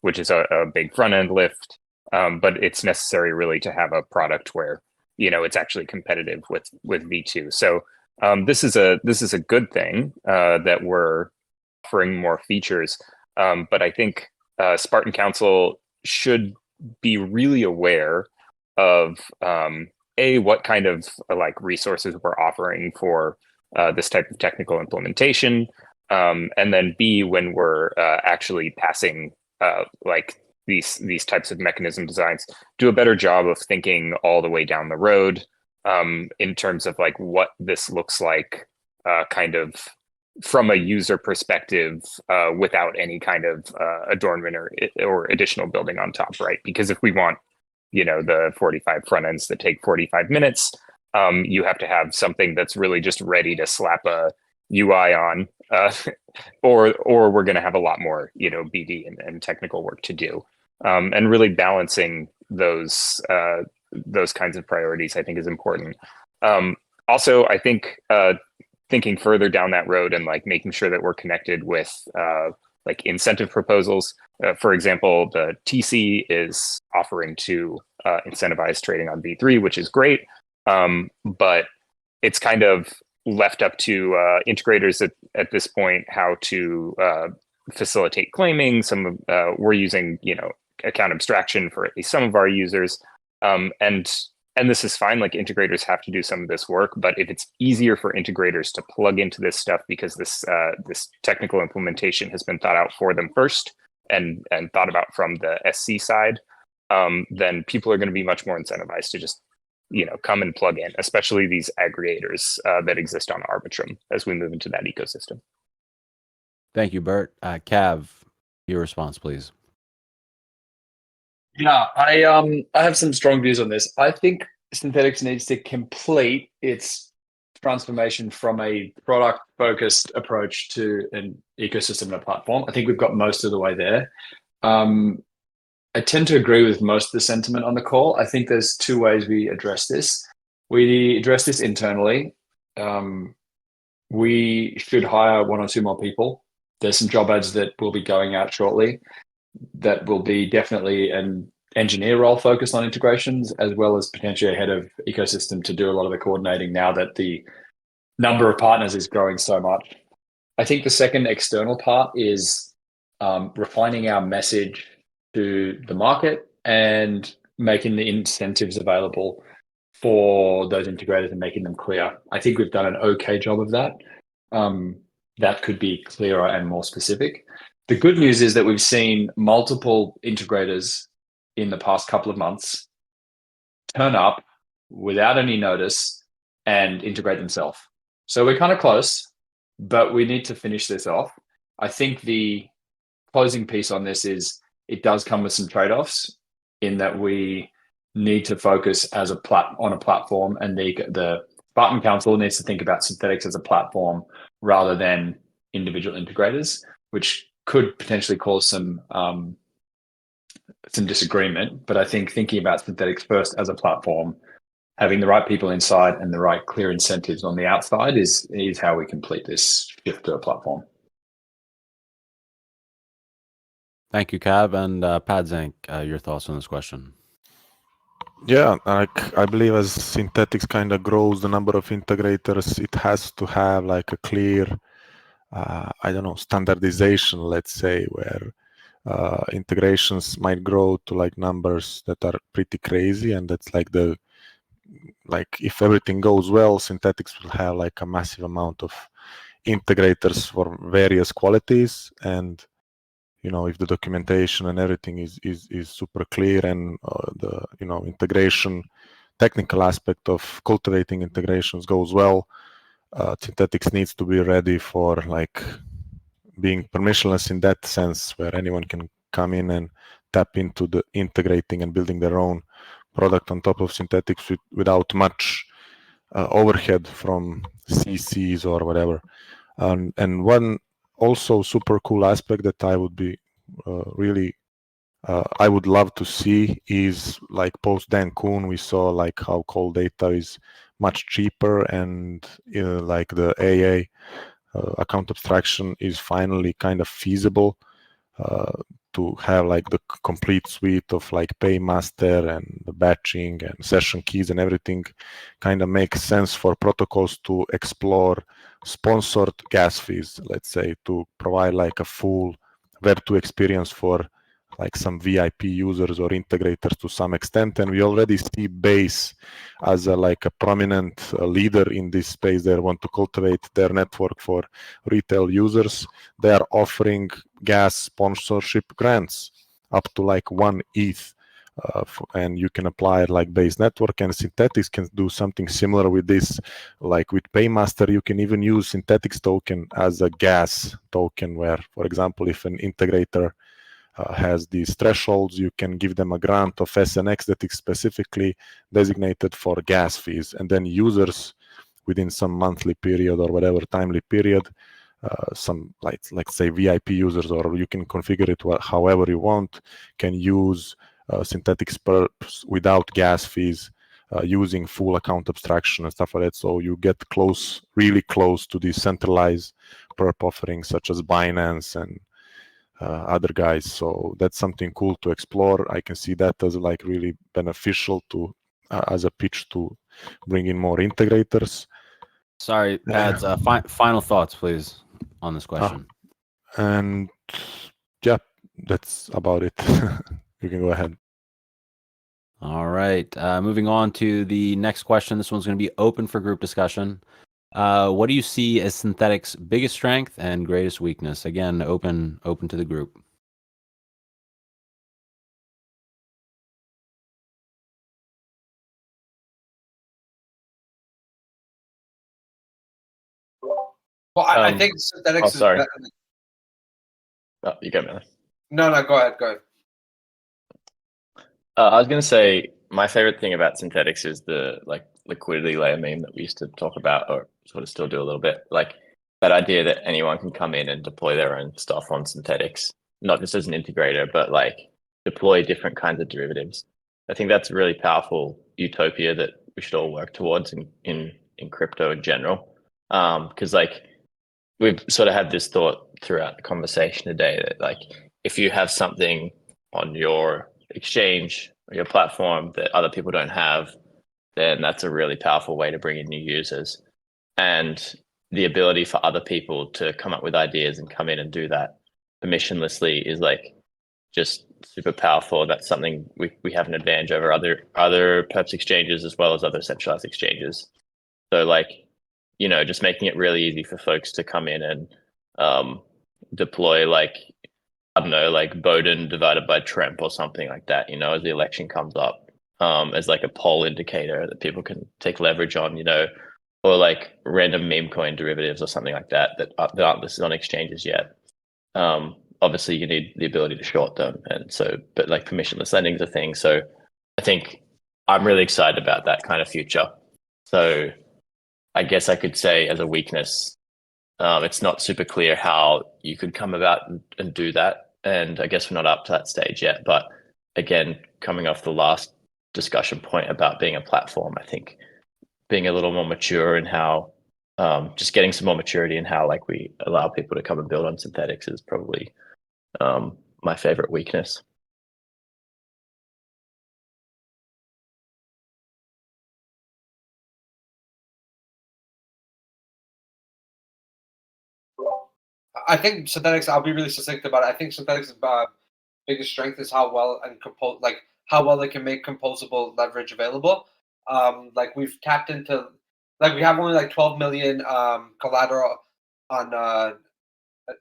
which is a big front end lift. But it's necessary really to have a product where, you know, it's actually competitive with V2. So this is a good thing that we're offering more features. But I think Spartan Council should be really aware of what kind of like resources we're offering for this type of technical implementation, and then B, when we're actually passing like these types of mechanism designs, do a better job of thinking all the way down the road in terms of like what this looks like kind of from a user perspective without any kind of adornment or additional building on top, right? Because if we want, you know, the 45 front ends that take 45 minutes, you have to have something that's really just ready to slap a UI on, or we're going to have a lot more, you know, BD and technical work to do. And really balancing those kinds of priorities, I think, is important. Also, I think thinking further down that road and like making sure that we're connected with like incentive proposals. For example, the TC is offering to incentivize trading on V3, which is great, but it's kind of left up to integrators at this point how to facilitate claiming. We're using, you know, account abstraction for at least some of our users, and this is fine. Like integrators have to do some of this work, but if it's easier for integrators to plug into this stuff because this technical implementation has been thought out for them first and thought about from the SC side, then people are going to be much more incentivized to just, you know, come and plug in, especially these aggregators that exist on Arbitrum as we move into that ecosystem. Thank you, Burt. Cav, your response, please. Yeah, I have some strong views on this. I think Synthetix needs to complete its transformation from a product-focused approach to an ecosystem and a platform. I think we've got most of the way there. I tend to agree with most of the sentiment on the call. I think there's two ways we address this. We address this internally. We should hire one or two more people. There's some job ads that will be going out shortly that will be definitely an engineer role focused on integrations, as well as potentially a head of ecosystem to do a lot of the coordinating now that the number of partners is growing so much. I think the second external part is refining our message to the market and making the incentives available for those integrators and making them clear. I think we've done an okay job of that. That could be clearer and more specific. The good news is that we've seen multiple integrators in the past couple of months turn up without any notice and integrate themselves. So we're kind of close, but we need to finish this off. I think the closing piece on this is it does come with some trade-offs in that we need to focus as on a platform, and the Spartan Council needs to think about Synthetix as a platform rather than individual integrators, which could potentially cause some disagreement. But I think thinking about Synthetix first as a platform, having the right people inside and the right clear incentives on the outside is how we complete this shift to a platform. Thank you, Cav. And Padzank, your thoughts on this question? Yeah, I believe as Synthetix kind of grows the number of integrators, it has to have like a clear, I don't know, standardization, let's say, where integrations might grow to like numbers that are pretty crazy, and that's like if everything goes well, Synthetix will have like a massive amount of integrators for various qualities. And if the documentation and everything is super clear, and the integration technical aspect of cultivating integrations goes well, Synthetix needs to be ready for like being permissionless in that sense, where anyone can come in and tap into the integrating and building their own product on top of Synthetix without much overhead from CCs or whatever. And one also super cool aspect that I would be I would love to see is like post Cancun, we saw like how cold data is much cheaper, and like the AA account abstraction is finally kind of feasible to have like the complete suite of like paymaster and the batching and session keys and everything. Kind of makes sense for protocols to explore sponsored gas fees, let's say, to provide like a full Web2 experience for like some VIP users or integrators to some extent. And we already see Base as like a prominent leader in this space. They want to cultivate their network for retail users. They are offering gas sponsorship grants up to like 1 ETH. And you can apply it like Base network, and Synthetix can do something similar with this. Like with Paymaster, you can even use Synthetix token as a gas token, where, for example, if an integrator has these thresholds, you can give them a grant of SNX that is specifically designated for gas fees, and then users within some monthly period or whatever timely period, some like say VIP users, or you can configure it however you want, can use Synthetix perps without gas fees, using full account abstraction and stuff like that. So you get really close to these centralized perp offerings such as Binance and other guys. So that's something cool to explore. I can see that as like really beneficial to as a pitch to bring in more integrators. Sorry, Pads, final thoughts, please, on this question. And yeah, that's about it. You can go ahead. All right. Moving on to the next question. This one's going to be open for group discussion. What do you see as Synthetix's biggest strength and greatest weakness? Again, open to the group. Well, I think Synthetix is sorry. better. Oh, you got me. No, go ahead. I was going to say my favorite thing about Synthetix is the like liquidity layer meme that we used to talk about, or sort of still do a little bit. Like that idea that anyone can come in and deploy their own stuff on Synthetix, not just as an integrator, but like deploy different kinds of derivatives. I think that's a really powerful utopia that we should all work towards in crypto in general. Because like we've sort of had this thought throughout the conversation today that like if you have something on your exchange or your platform that other people don't have, then that's a really powerful way to bring in new users. And the ability for other people to come up with ideas and come in and do that permissionlessly is like just super powerful. That's something we have an advantage over other perps exchanges as well as other centralized exchanges. So like, you know, just making it really easy for folks to come in and deploy like, I don't know, like Bowden divided by Tremp or something like that, you know, as the election comes up, as like a poll indicator that people can take leverage on, you know, or like random meme coin derivatives or something like that that aren't listed on exchanges yet. Obviously, you need the ability to short them, and so, but like permissionless lending is a thing. So I think I'm really excited about that kind of future. So I guess I could say as a weakness, it's not super clear how you could come about and do that. And I guess we're not up to that stage yet. But again, coming off the last discussion point about being a platform, I think being a little more mature in how, just getting some more maturity in how like we allow people to come and build on Synthetix is probably my favorite weakness. I think Synthetix. I'll be really succinct about it. I think Synthetix's biggest strength is how well and how well they can make composable leverage available. Like we've tapped into, like we have only like 12 million collateral on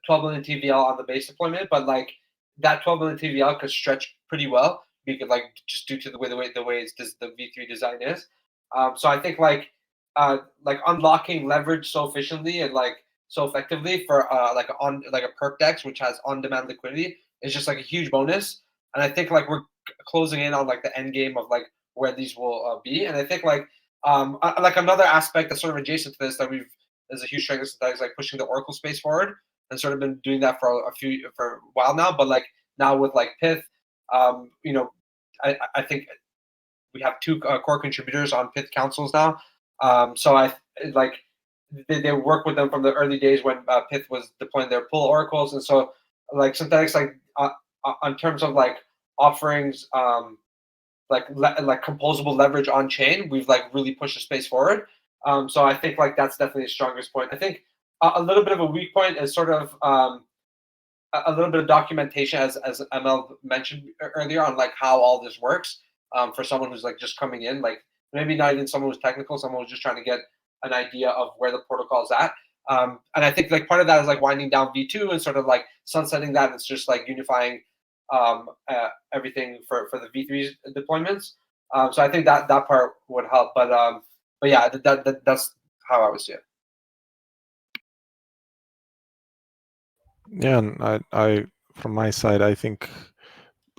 12 million TVL on the base deployment, but like that 12 million TVL could stretch pretty well because like just due to the way the V3 design is. So I think like unlocking leverage so efficiently and like so effectively for like a perp dex which has on-demand liquidity is just like a huge bonus. And I think like we're closing in on like the end game of like where these will be. And I think like another aspect that's sort of adjacent to this that is a huge strength of Synthetix, like pushing the Oracle space forward, and sort of been doing that for a while now. But like now with like Pith, you know, I think we have two core contributors on Pith councils now. So I like they work with them from the early days when Pith was deploying their pull oracles, and so like Synthetix, like in terms of like offerings, like composable leverage on chain, we've like really pushed the space forward. So I think like that's definitely the strongest point. I think a little bit of a weak point is sort of a little bit of documentation, as ML mentioned earlier, on like how all this works for someone who's like just coming in, like maybe not even someone who's technical, someone who's just trying to get an idea of where the protocol is at. And I think like part of that is like winding down V2 and sort of like sunsetting that. It's just like unifying everything for the V3 deployments. So I think that part would help. But yeah, that's how I would see it. Yeah, and I from my side, I think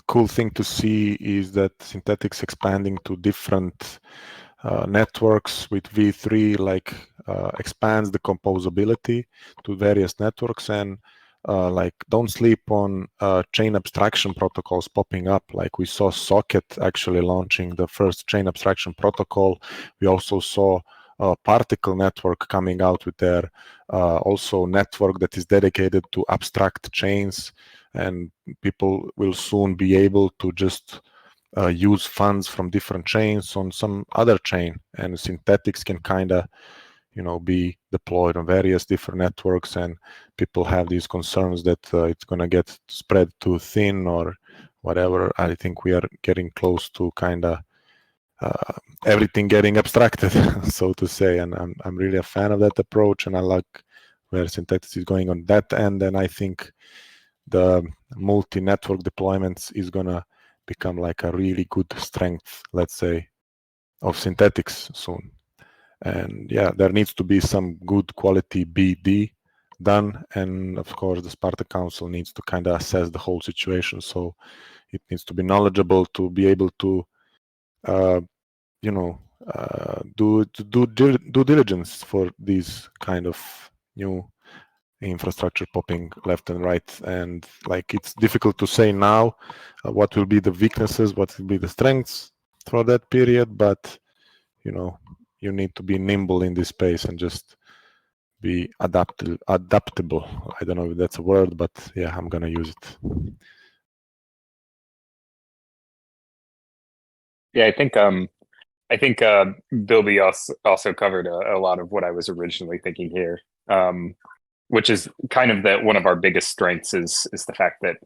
cool thing to see is that Synthetix expanding to different networks with V3 like expands the composability to various networks, and like don't sleep on chain abstraction protocols popping up. Like we saw Socket actually launching the first chain abstraction protocol. We also saw Particle Network coming out with their also network that is dedicated to abstract chains, and people will soon be able to just use funds from different chains on some other chain, and Synthetix can kind of, you know, be deployed on various different networks. And people have these concerns that it's going to get spread too thin or whatever. I think we are getting close to kind of everything getting abstracted, so to say, and I'm really a fan of that approach, and I like where Synthetix is going on that end. And I think the multi-network deployments is gonna become like a really good strength, let's say, of Synthetix soon. And yeah, there needs to be some good quality BD done, and of course the Spartan Council needs to kind of assess the whole situation. So it needs to be knowledgeable to be able to you know, do due diligence for these kind of new infrastructure popping left and right. And like it's difficult to say now what will be the weaknesses, what will be the strengths for that period, but you know, you need to be nimble in this space and just be adaptable. I don't know if that's a word, but yeah, I'm gonna use it. Yeah, I think I think Bilby also covered a lot of what I was originally thinking here, which is kind of that one of our biggest strengths is the fact that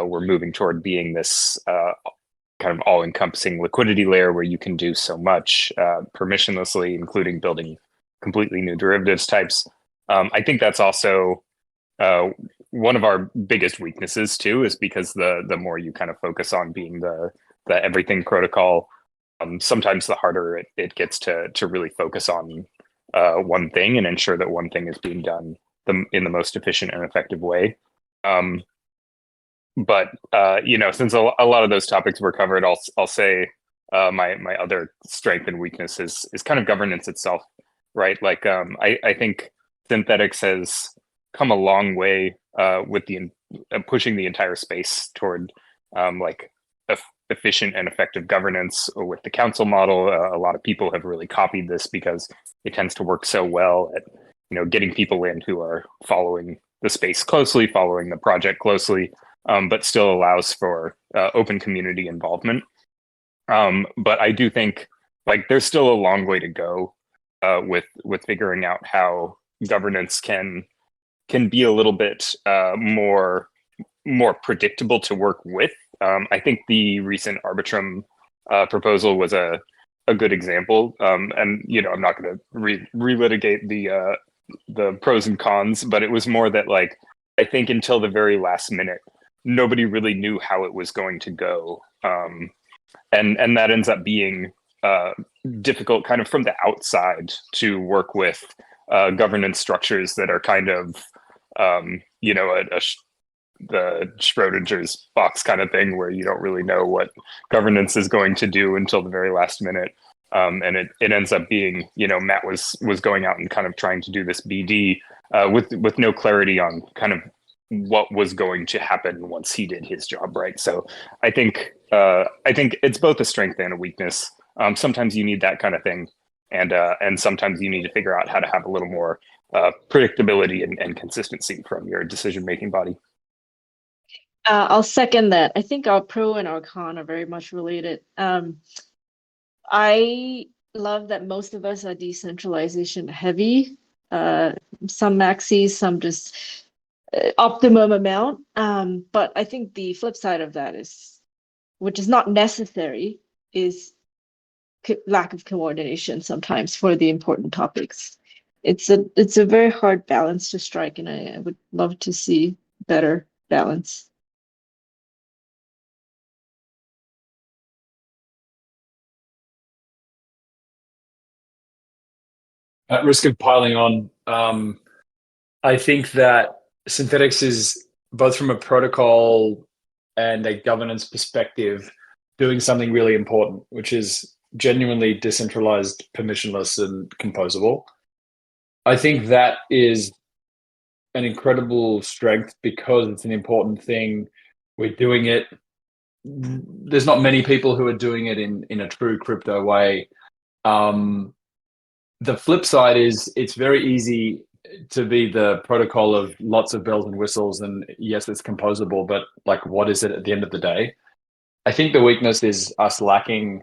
we're moving toward being this kind of all-encompassing liquidity layer where you can do so much permissionlessly, including building completely new derivatives types. I think that's also one of our biggest weaknesses too, is because the more you kind of focus on being the everything protocol, sometimes the harder it gets to really focus on one thing and ensure that one thing is being done in the most efficient and effective way. But since a lot of those topics were covered, I'll say my other strength and weakness is kind of governance itself, right? Like I think Synthetix has come a long way with the pushing the entire space toward like efficient and effective governance with the council model. A lot of people have really copied this because it tends to work so well at getting people in who are following the space closely, following the project closely, but still allows for open community involvement. But I do think like there's still a long way to go with figuring out how governance can be a little bit more predictable to work with. I think the recent Arbitrum proposal was a good example, and I'm not going to relitigate the pros and cons, but it was more that like I think until the very last minute, nobody really knew how it was going to go, and that ends up being difficult, kind of from the outside, to work with governance structures that are kind of the Schrodinger's box kind of thing, where you don't really know what governance is going to do until the very last minute. And it ends up being, Matt was going out and kind of trying to do this BD with no clarity on kind of what was going to happen once he did his job, right? So I think it's both a strength and a weakness. Sometimes you need that kind of thing, and sometimes you need to figure out how to have a little more predictability and consistency from your decision-making body. I'll second that. I think our pro and our con are very much related. I love that most of us are decentralization heavy. Some maxis, some just optimum amount. But I think the flip side of that is, which is not necessary, is lack of coordination sometimes for the important topics. It's a very hard balance to strike, and I would love to see better balance. At risk of piling on, I think that Synthetix is, both from a protocol and a governance perspective, doing something really important, which is genuinely decentralized, permissionless, and composable. I think that is an incredible strength because it's an important thing. We're doing it. There's not many people who are doing it in a true crypto way. The flip side is it's very easy to be the protocol of lots of bells and whistles, and yes, it's composable, but like, what is it at the end of the day? I think the weakness is us lacking,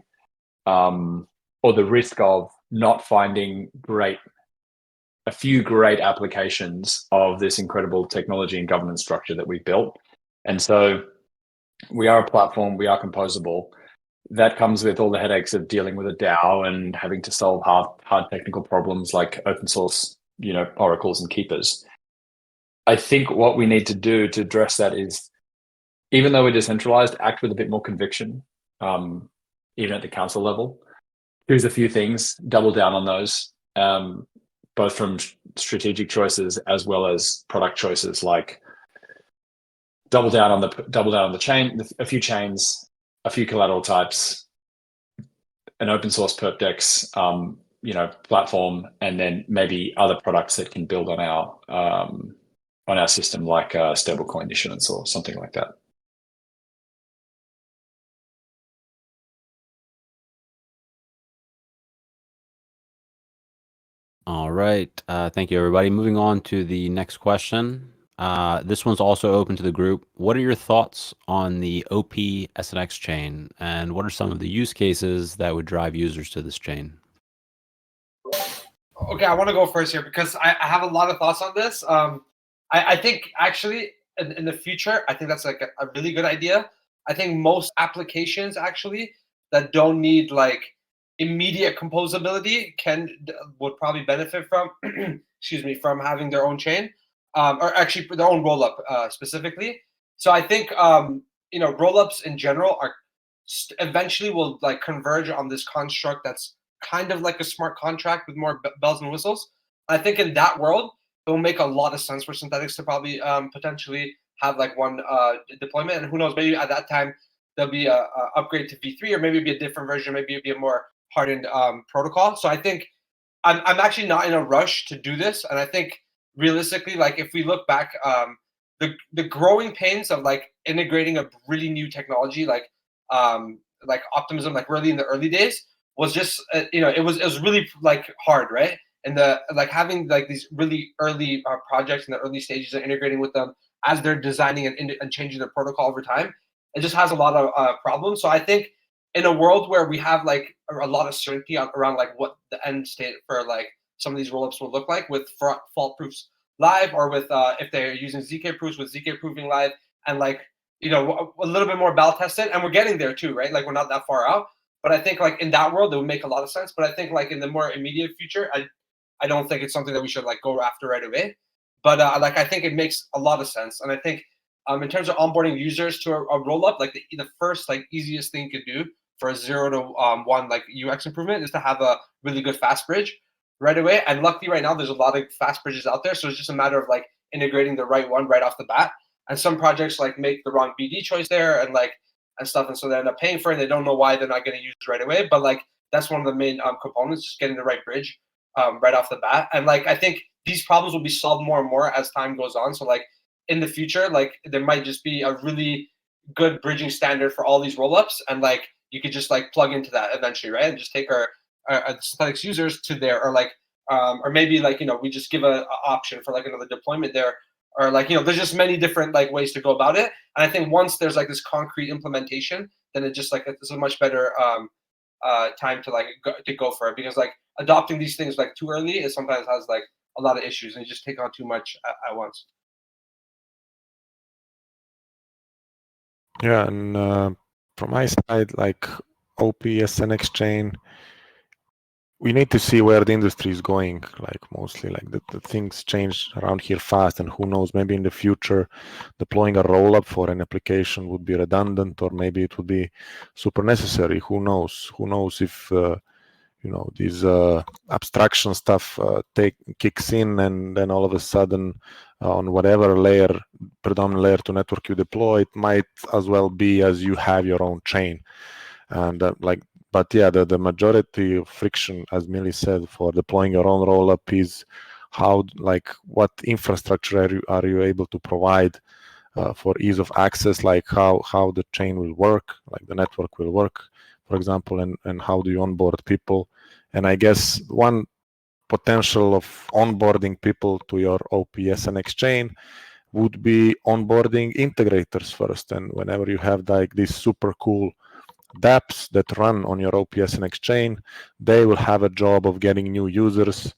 or the risk of not finding a few great applications of this incredible technology and governance structure that we've built. And so we are a platform, we are composable. That comes with all the headaches of dealing with a DAO and having to solve hard technical problems like open source, oracles and keepers. I think what we need to do to address that is, even though we're decentralized, act with a bit more conviction, even at the council level. Choose a few things, double down on those, both from strategic choices as well as product choices, like double down on the chain, a few chains, a few collateral types, an open source perp dex, platform, and then maybe other products that can build on our system, like stablecoin issuance or something like that. All right. Thank you, everybody. Moving on to the next question. This one's also open to the group. What are your thoughts on the OP SNX chain, and what are some of the use cases that would drive users to this chain? Okay, I want to go first here because I have a lot of thoughts on this. I think actually in the future, I think that's like a really good idea. I think most applications actually that don't need like immediate composability would probably benefit from excuse me, from having their own chain, or actually their own rollup specifically. So I think rollups in general are eventually will like converge on this construct that's kind of like a smart contract with more bells and whistles. I think in that world, it will make a lot of sense for Synthetix to probably potentially have like one deployment, and who knows, maybe at that time there'll be a upgrade to V3, or maybe it'll be a different version, maybe it'll be a more hardened protocol. So I think I'm actually not in a rush to do this, and I think realistically, like if we look back, the growing pains of like integrating a really new technology like optimism, like really in the early days, was just it was really like hard, right? And the like having like these really early projects in the early stages and integrating with them as they're designing and changing their protocol over time, it just has a lot of problems. So I think in a world where we have like a lot of certainty around like what the end state for like some of these rollups will look like with fault proofs live, or with if they're using ZK proofs with ZK proofing live, and like a little bit more battle tested, and we're getting there too, right? Like we're not that far out, but I think like in that world it would make a lot of sense. But I think like in the more immediate future, I don't think it's something that we should like go after right away. But like I think it makes a lot of sense, and I think in terms of onboarding users to a rollup, like the first like easiest thing you could do for a 0 to 1 like UX improvement is to have a really good fast bridge right away. And luckily right now there's a lot of fast bridges out there, so it's just a matter of like integrating the right one right off the bat. And some projects like make the wrong BD choice there and stuff, and so they end up paying for it and they don't know why they're not getting used right away. But like that's one of the main components, just getting the right bridge right off the bat. And like I think these problems will be solved more and more as time goes on. So like in the future, like there might just be a really good bridging standard for all these rollups, and like you could just like plug into that eventually, right? And just take our Synthetix users to there, or like or maybe like we just give a option for like another deployment there, or like there's just many different like ways to go about it. And I think once there's like this concrete implementation, then it just like it's a much better time to like go for it, because like adopting these things like too early is sometimes has like a lot of issues, and you just take on too much at once. Yeah, and from my side, like OP SNX chain, we need to see where the industry is going. Like mostly, like the things change around here fast, and who knows? Maybe in the future, deploying a rollup for an application would be redundant, or maybe it would be super necessary. Who knows? Who knows if these abstraction stuff kicks in, and then all of a sudden on whatever layer, predominant layer to network you deploy, it might as well be as you have your own chain. And but yeah, the majority of friction, as Millie said, for deploying your own rollup is what infrastructure are you able to provide for ease of access, like how the chain will work, like the network will work, for example, and how do you onboard people. And I guess one potential of onboarding people to your OP SNX chain would be onboarding integrators first. And whenever you have like these super cool dApps that run on your OP SNX chain, they will have a job of getting new users,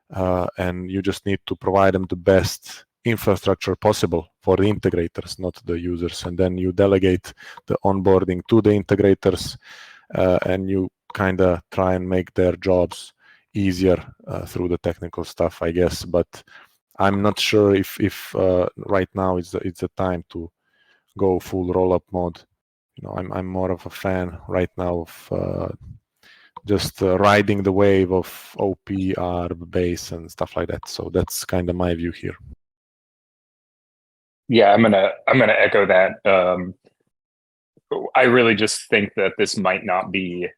and you just need to provide them the best infrastructure possible for the integrators, not the users. And then you delegate the onboarding to the integrators, and you kind of try and make their jobs easier through the technical stuff, I guess. But I'm not sure if right now it's the time to go full rollup mode. I'm more of a fan right now of just riding the wave of OPR base and stuff like that. So that's kind of my view here. Yeah, I'm gonna echo that. I really just think that this might not be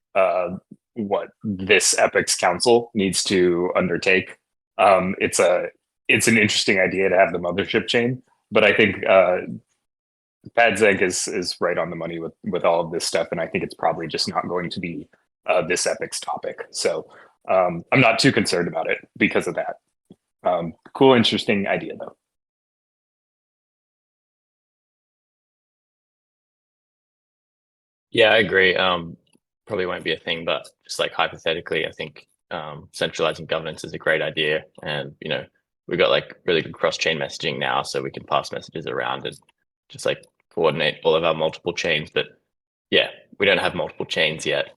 what this epoch's council needs to undertake. It's an interesting idea to have the mothership chain, but I think Padzank is right on the money with all of this stuff, and I think it's probably just not going to be this epoch's topic. So I'm not too concerned about it because of that. Cool, interesting idea though. Yeah, I agree. Probably won't be a thing, but just like hypothetically, I think centralizing governance is a great idea. And, we've got like really good cross-chain messaging now, so we can pass messages around and just like coordinate all of our multiple chains. But yeah, we don't have multiple chains yet.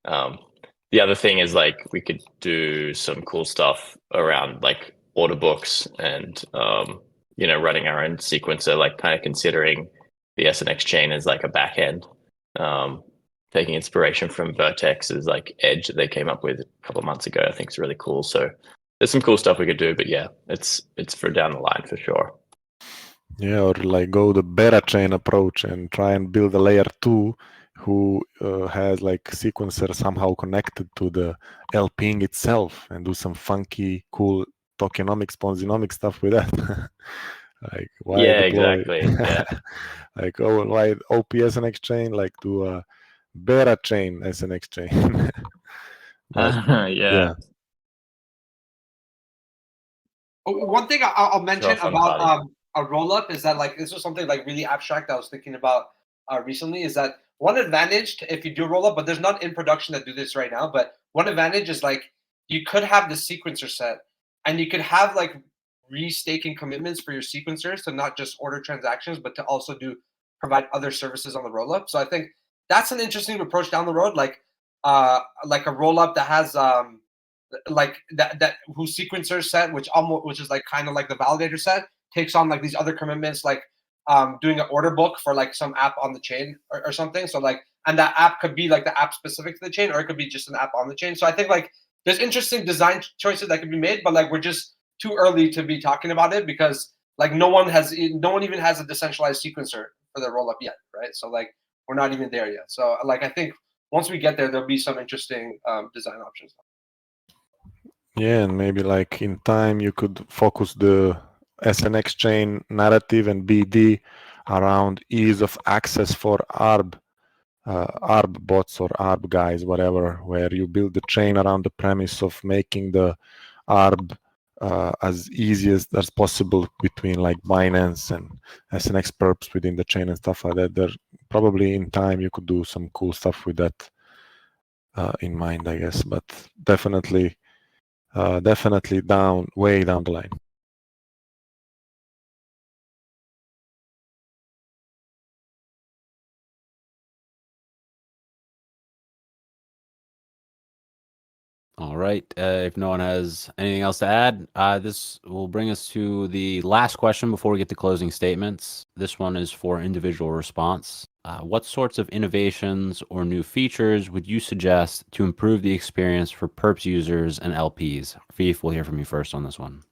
The other thing is like we could do some cool stuff around like order books and running our own sequencer, like kind of considering the SNX chain as like a backend. Taking inspiration from Vertex's like edge that they came up with a couple of months ago, I think is really cool. So there's some cool stuff we could do, but yeah, it's for down the line for sure. Yeah, or like go the beta chain approach and try and build a layer 2 who has like sequencer somehow connected to the LPing itself and do some funky, cool tokenomics, ponzinomics stuff with that. Like why Yeah, deploy? exactly. Yeah. Like why OP SNX chain? Like do a beta chain SNX chain. But Yeah. One thing I'll mention fun about party. a roll up is that like this was something like really abstract I was thinking about recently is that one advantage if you do roll up, but there's not in production that do this right now. But one advantage is like you could have the sequencer set, and you could have like restaking commitments for your sequencers to not just order transactions, but to also provide other services on the roll up. So I think that's an interesting approach down the road, like a roll up that has like that whose sequencer set, which is like kind of like the validator set, takes on like these other commitments, like doing an order book for like some app on the chain or something. So like, and that app could be like the app specific to the chain, or it could be just an app on the chain. So I think like there's interesting design choices that could be made, but like we're just too early to be talking about it because like no one even has a decentralized sequencer for their roll up yet, right? So like we're not even there yet. So like I think once we get there, there'll be some interesting design options. yeah, and maybe like in time you could focus the SNX chain narrative and BD around ease of access for ARB bots or ARB guys, whatever, where you build the chain around the premise of making the ARB as easy as possible between like Binance and SNX perps within the chain and stuff like that. There probably in time you could do some cool stuff with that in mind, I guess, but definitely way down the line. All right. If no one has anything else to add, this will bring us to the last question before we get to closing statements. This one is for individual response. What sorts of innovations or new features would you suggest to improve the experience for perps users and LPs? Afif, we'll hear from you first on this one.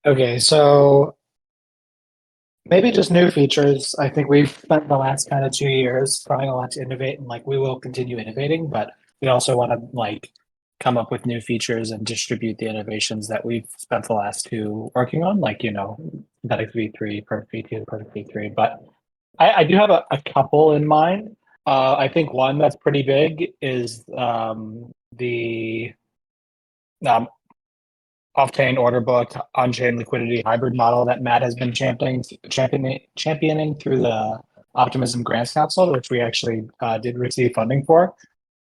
Okay, so maybe just new features. I think we've spent the last kind of 2 years trying a lot to innovate, and like we will continue innovating, but we also want to like come up with new features and distribute the innovations that we've spent the last 2 working on, like Synthetix V3, Perfect V2, Perfect V3. But I do have a couple in mind. I think one that's pretty big is the off-chain order book, on-chain liquidity hybrid model that Matt has been championing through the Optimism Grants Council, which we actually did receive funding for.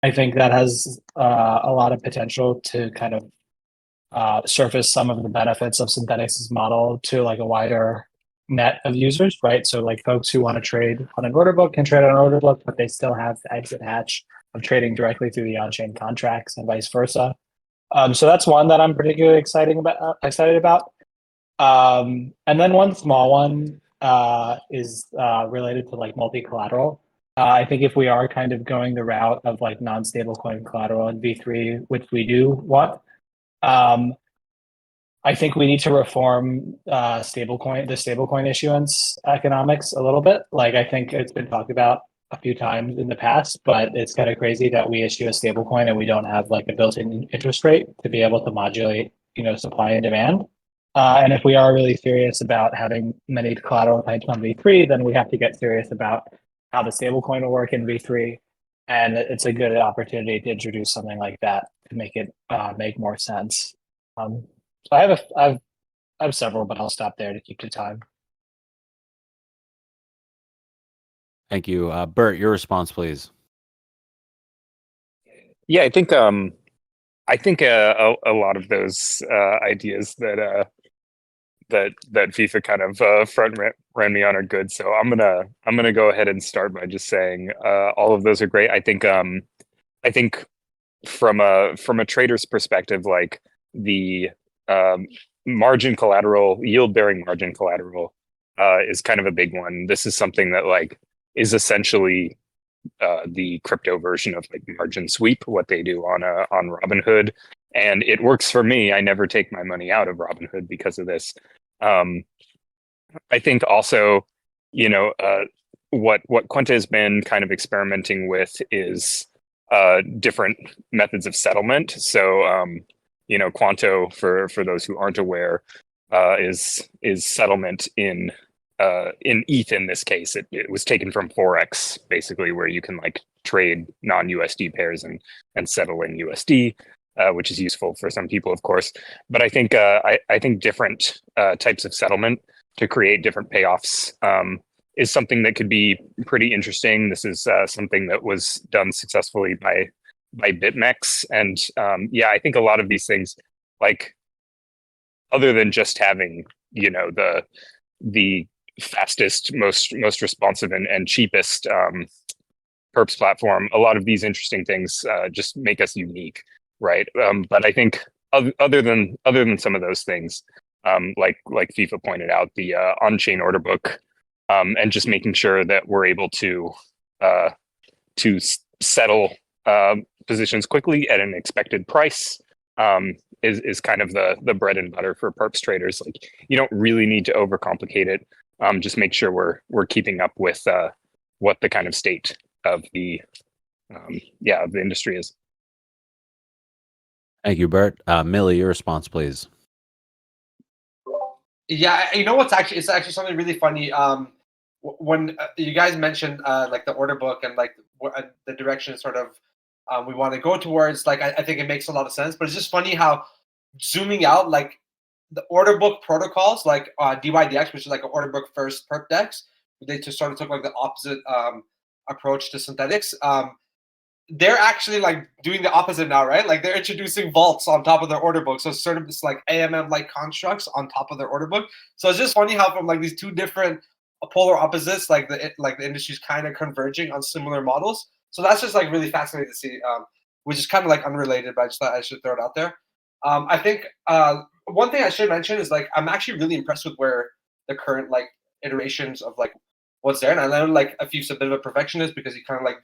I think that has a lot of potential to kind of surface some of the benefits of Synthetix's model to like a wider net of users, right? So like folks who want to trade on an order book can trade on an order book, but they still have the exit hatch of trading directly through the on-chain contracts and vice versa. So that's one that I'm particularly excited about. And then one small one is related to like multi-collateral. I think if we are kind of going the route of like non-stable coin collateral in V3, which we do want, I think we need to reform the stablecoin issuance economics a little bit. Like I think it's been talked about a few times in the past, but it's kind of crazy that we issue a stablecoin and we don't have like a built-in interest rate to be able to modulate, supply and demand. And if we are really serious about having many collateral types on V3, then we have to get serious about how the stablecoin will work in V3. And it's a good opportunity to introduce something like that to make it make more sense. So I have several, but I'll stop there to keep the time. Thank you. Burt, your response, please. Yeah, I think a lot of those ideas that that FIFA kind of ran me on are good. So I'm gonna go ahead and start by just saying all of those are great. I think from a trader's perspective, like the margin collateral, yield bearing margin collateral is kind of a big one. This is something that like is essentially the crypto version of like margin sweep, what they do on Robinhood, and it works for me. I never take my money out of Robinhood because of this. I think also, you know, what Quanta has been kind of experimenting with is different methods of settlement. So, you know, Quanto, for those who aren't aware, is settlement in ETH. In this case, it was taken from Forex, basically, where you can like trade non-USD pairs and settle in USD, which is useful for some people, of course. But I think I think different types of settlement to create different payoffs is something that could be pretty interesting. This is something that was done successfully by BitMEX, and yeah, I think a lot of these things, like other than just having, you know, the fastest, most responsive and cheapest perps platform, a lot of these interesting things just make us unique, right? But I think other than some of those things, like FIFA pointed out, the on-chain order book, and just making sure that we're able to settle positions quickly at an expected price is kind of the bread and butter for perps traders. Like, you don't really need to overcomplicate it. Just make sure we're keeping up with what the kind of state of the of the industry is. Thank you, Burt. Millie, your response, please. Yeah, you know what's actually, it's actually something really funny. When you guys mentioned like the order book and like the direction sort of we want to go towards, like I think it makes a lot of sense. But it's just funny how zooming out, like the order book protocols, like DYDX, which is like an order book first perp dex, they just sort of took like the opposite approach to Synthetix. They're actually like doing the opposite now, right? Like they're introducing vaults on top of their order book. So sort of this like AMM like constructs on top of their order book. So it's just funny how from like these two different polar opposites, like the industry's kind of converging on similar models. So that's just like really fascinating to see, which is kind of like unrelated, but I just thought I should throw it out there. I think one thing I should mention is like I'm actually really impressed with where the current like iterations of like what's there. And I know like Afif's a bit of a perfectionist because he kind of like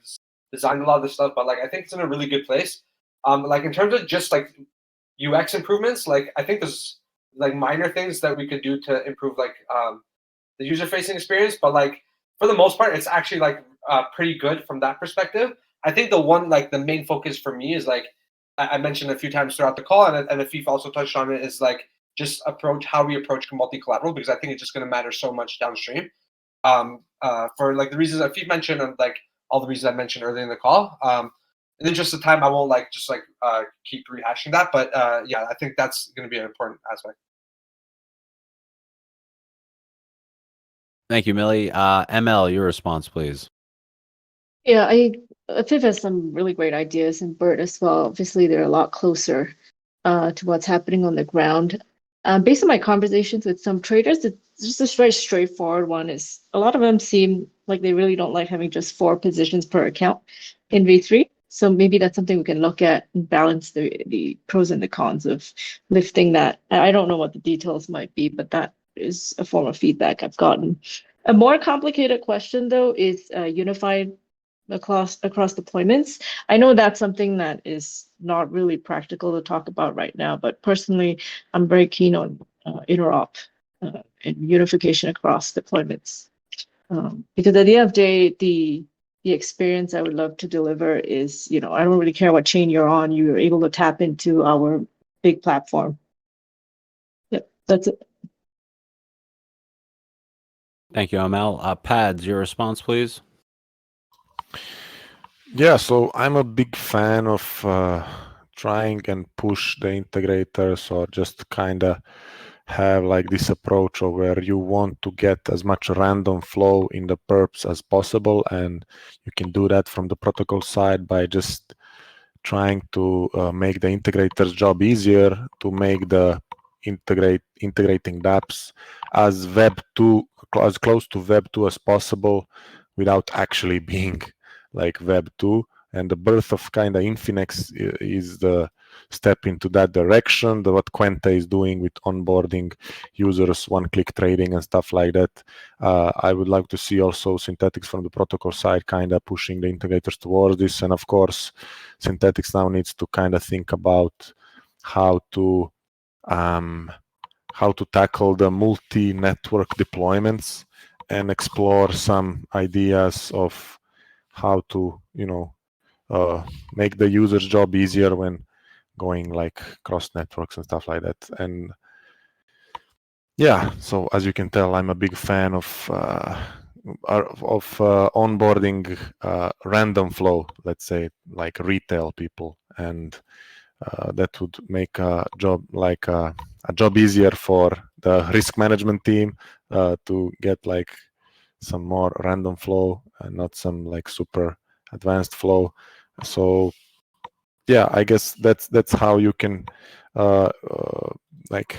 designed a lot of this stuff, but like I think it's in a really good place. Like in terms of just like UX improvements, like I think there's like minor things that we could do to improve like the user-facing experience, but like for the most part, it's actually like pretty good from that perspective. I think the one like the main focus for me is like I mentioned a few times throughout the call, and Afif also touched on it, is like just how we approach multi-collateral, because I think it's just going to matter so much downstream. For like the reasons Afif mentioned and like all the reasons I mentioned earlier in the call. In the interest of time, I won't like just like keep rehashing that, but yeah, I think that's going to be an important aspect. Thank you, Millie. ML, your response, please. Yeah, Afif has some really great ideas, and Burt as well. Obviously, they're a lot closer to what's happening on the ground. Based on my conversations with some traders, it's just a very straightforward one. Is a lot of them seem like they really don't like having just 4 positions per account in V3. So maybe that's something we can look at and balance the pros and the cons of lifting that. I don't know what the details might be, but that is a form of feedback I've gotten. A more complicated question, though, is unified across deployments. I know that's something that is not really practical to talk about right now, but personally, I'm very keen on interop and unification across deployments. Because at the end of the day, the experience I would love to deliver is, you know, I don't really care what chain you're on, you're able to tap into our big platform. Yep, that's it. Thank you, ML. Pads, your response, please. Yeah, so I'm a big fan of trying and push the integrators, or just kind of have like this approach of where you want to get as much random flow in the perps as possible, and you can do that from the protocol side by just trying to make the integrator's job easier to make the integrating dApps as as close to Web 2 as possible without actually being like Web 2. And the birth of kind of Infinex is the step into that direction. What Quenta is doing with onboarding users, one-click trading and stuff like that. I would like to see also Synthetix from the protocol side kind of pushing the integrators towards this. And of course, Synthetix now needs to kind of think about how to tackle the multi-network deployments and explore some ideas of how to, make the user's job easier when going like cross networks and stuff like that. And yeah, so as you can tell, I'm a big fan of onboarding random flow, let's say, like retail people, and that would make a job easier for the risk management team to get like some more random flow and not some like super advanced flow. So yeah, I guess that's how you can like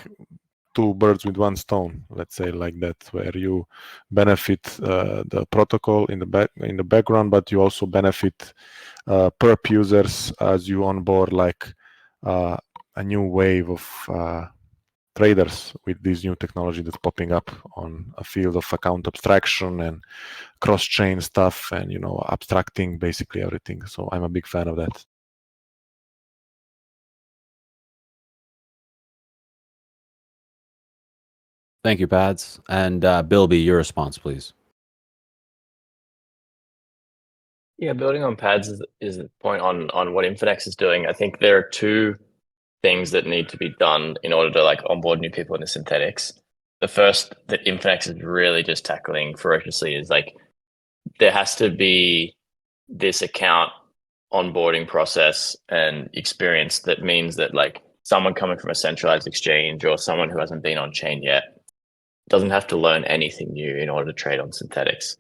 two birds with one stone, let's say, like that, where you benefit the protocol in the background, but you also benefit perp users as you onboard like a new wave of traders with this new technology that's popping up on a field of account abstraction and cross-chain stuff, and abstracting basically everything. So I'm a big fan of that. Thank you, Pads. And Bilby, your response, please. Yeah, building on Pads is the point on what Infinex is doing. I think there are two things that need to be done in order to like onboard new people into Synthetix. The first that Infinex is really just tackling ferociously is like there has to be this account onboarding process and experience that means that like someone coming from a centralized exchange or someone who hasn't been on chain yet doesn't have to learn anything new in order to trade on Synthetix.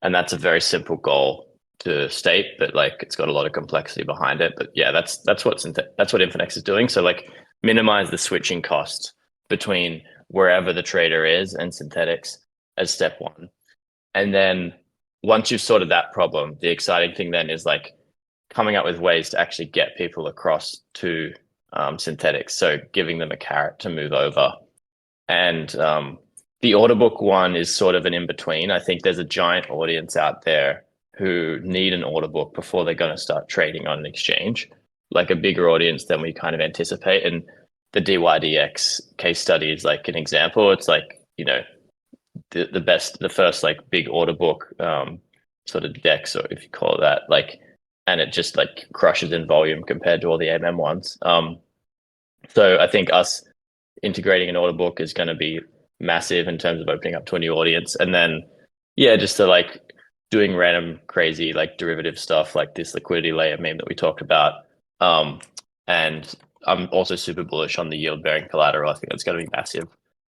And that's a very simple goal to state, but like it's got a lot of complexity behind it. But yeah, that's what Infinex is doing. So like minimize the switching costs between wherever the trader is and Synthetix as step one. And then once you've sorted that problem, the exciting thing then is like coming up with ways to actually get people across to Synthetix. So giving them a carrot to move over. And the order book one is sort of an in-between. I think there's a giant audience out there who need an order book before they're going to start trading on an exchange, like a bigger audience than we kind of anticipate. And the DYDX case study is like an example. It's like, the first like big order book sort of DEX, or if you call it that, like, and it just like crushes in volume compared to all the MM ones. So I think us integrating an order book is going to be massive in terms of opening up to a new audience. And then, yeah, just to like doing random crazy like derivative stuff like this liquidity layer meme that we talked about. And I'm also super bullish on the yield bearing collateral. I think that's going to be massive.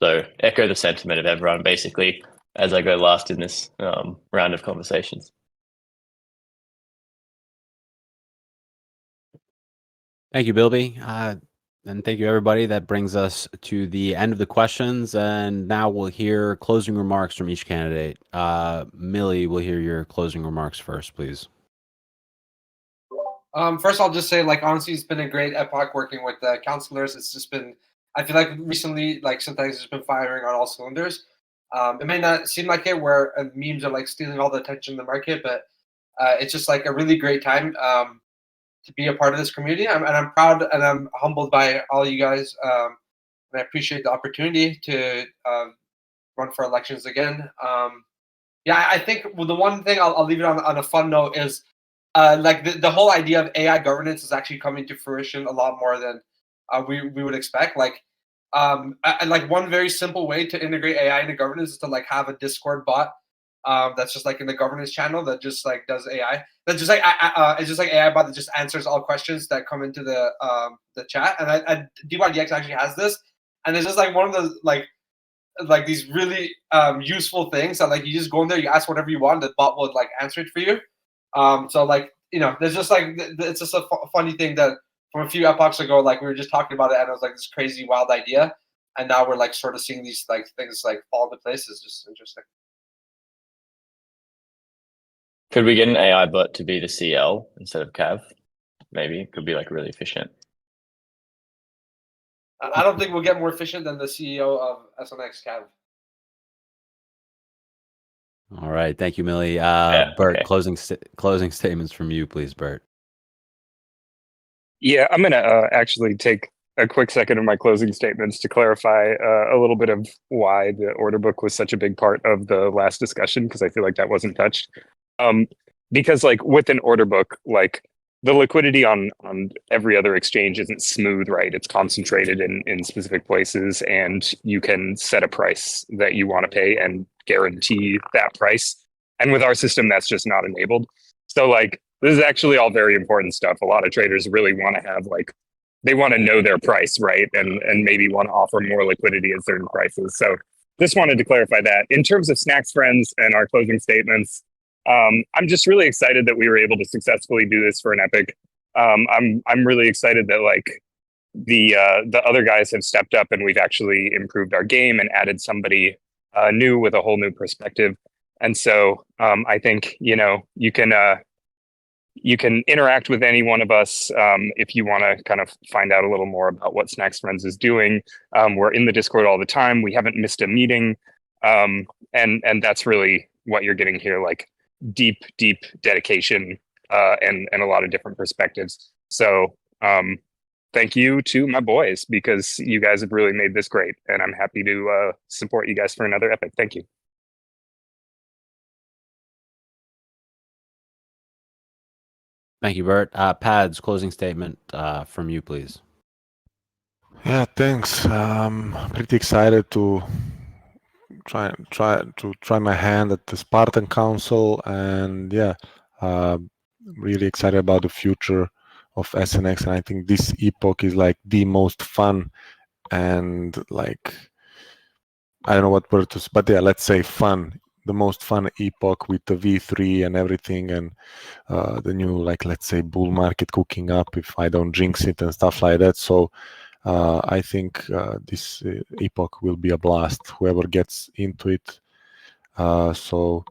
So echo the sentiment of everyone basically as I go last in this round of conversations. Thank you, Bilby. And thank you, everybody. That brings us to the end of the questions. And now we'll hear closing remarks from each candidate. Millie, we'll hear your closing remarks first, please. First, I'll just say, like, honestly, it's been a great epoch working with the counselors. It's just been, I feel like recently, like, Synthetix has been firing on all cylinders. It may not seem like it, where memes are like stealing all the attention in the market, but it's just like a really great time to be a part of this community. And I'm proud and I'm humbled by all you guys. And I appreciate the opportunity to run for elections again. Yeah, I think the one thing I'll leave it on a fun note is like the whole idea of AI governance is actually coming to fruition a lot more than we would expect. Like, like one very simple way to integrate AI into governance is to like have a Discord bot that's just like in the governance channel that just like does AI. That's just like it's just like AI bot that just answers all questions that come into the chat. And DYDX actually has this, and it's just like one of those like these really useful things that like you just go in there, you ask whatever you want, the bot will like answer it for you. So like there's just like it's just a funny thing that from a few epochs ago, like we were just talking about it, and it was like this crazy wild idea, and now we're like sort of seeing these like things like fall into place. It's just interesting. Could we get an AI bot to be the CL instead of Cav? Maybe it could be like really efficient. I don't think we'll get more efficient than the CEO of SNX Cav. All right, thank you, Millie. Burt, okay. closing statements from you, please, Burt. Yeah, I'm gonna actually take a quick second of my closing statements to clarify a little bit of why the order book was such a big part of the last discussion, because I feel like that wasn't touched. Because like with an order book, like the liquidity on every other exchange isn't smooth, right? It's concentrated in specific places, and you can set a price that you want to pay and guarantee that price. And with our system, that's just not enabled. So like this is actually all very important stuff. A lot of traders really want to have like, they want to know their price, right? And maybe want to offer more liquidity at certain prices. So just wanted to clarify that. In terms of SNXFrens and our closing statements, I'm just really excited that we were able to successfully do this for an epoch. I'm really excited that like the other guys have stepped up and we've actually improved our game and added somebody new with a whole new perspective. And so I think you can interact with any one of us if you want to kind of find out a little more about what SNXFrens is doing. We're in the Discord all the time. We haven't missed a meeting, and that's really what you're getting here, like deep dedication and a lot of different perspectives. So thank you to my boys, because you guys have really made this great, and I'm happy to support you guys for another epoch. Thank you. Thank you, Burt. Pads, closing statement from you, please. Yeah, thanks. Pretty excited to try my hand at the Spartan Council, and yeah, really excited about the future of SNX. And I think this epoch is like the most fun, and like I don't know what word to, but yeah, let's say fun. The most fun epoch with the V3 and everything, and the new, like, let's say bull market cooking up, if I don't jinx it and stuff like that. So I think this epoch will be a blast, whoever gets into it. So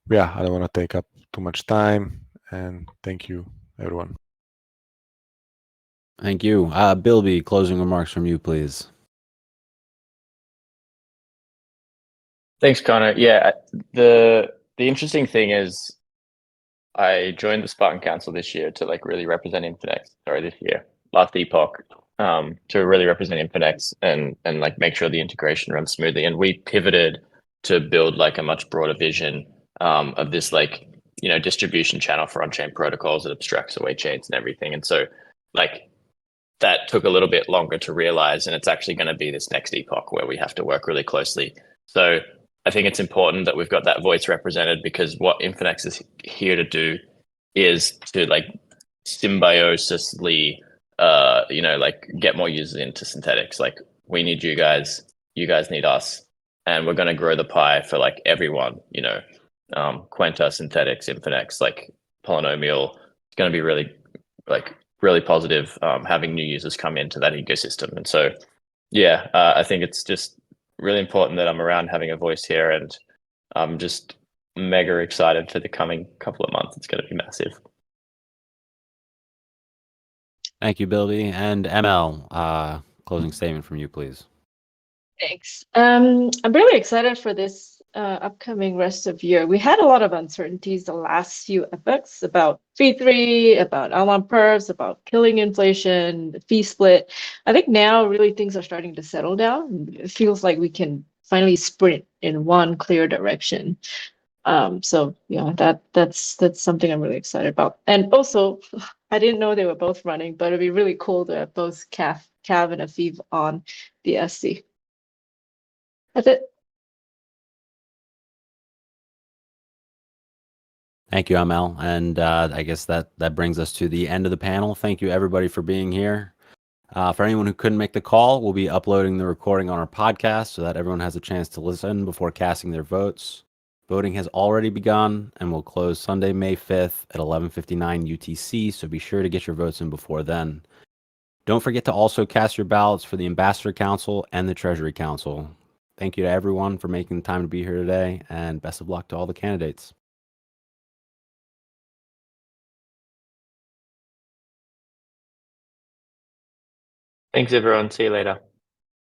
yeah, I don't want to take up too much time, and thank you, everyone. Thank you. Bilby, closing remarks from you, please. Thanks, Connor. Yeah, the interesting thing is I joined the Spartan Council this year to like really represent Synthetix. Last epoch, to really represent Synthetix and like make sure the integration runs smoothly. And we pivoted to build like a much broader vision of this like distribution channel for on-chain protocols that abstracts away chains and everything. And so like that took a little bit longer to realize, and it's actually going to be this next epoch where we have to work really closely. So I think it's important that we've got that voice represented, because what Synthetix is here to do is to like symbiotically, like get more users into Synthetix. Like we need you guys need us, and we're going to grow the pie for like everyone. Quenta, Synthetix, Synthetix, like Polynomial. It's going to be really positive having new users come into that ecosystem. And so, yeah, I think it's just really important that I'm around having a voice here, and I'm just mega excited for the coming couple of months. It's going to be massive. Thank you, Bilby. And ML, closing statement from you, please. Thanks. I'm really excited for this upcoming rest of year. We had a lot of uncertainties the last few epochs about V3, about Alon perps, about killing inflation, the fee split. I think now really things are starting to settle down. It feels like we can finally sprint in one clear direction. So yeah, that's something I'm really excited about. And also, I didn't know they were both running, but it'd be really cool to have both Cav and Afif on the SC. That's it. Thank you, ML. And I guess that brings us to the end of the panel. Thank you, everybody, for being here. For anyone who couldn't make the call, we'll be uploading the recording on our podcast so that everyone has a chance to listen before casting their votes. Voting has already begun and will close Sunday, May 5th at 11:59 UTC, so be sure to get your votes in before then. Don't forget to also cast your ballots for the Ambassador Council and the Treasury Council. Thank you to everyone for making the time to be here today, and best of luck to all the candidates. Thanks, everyone. See you later.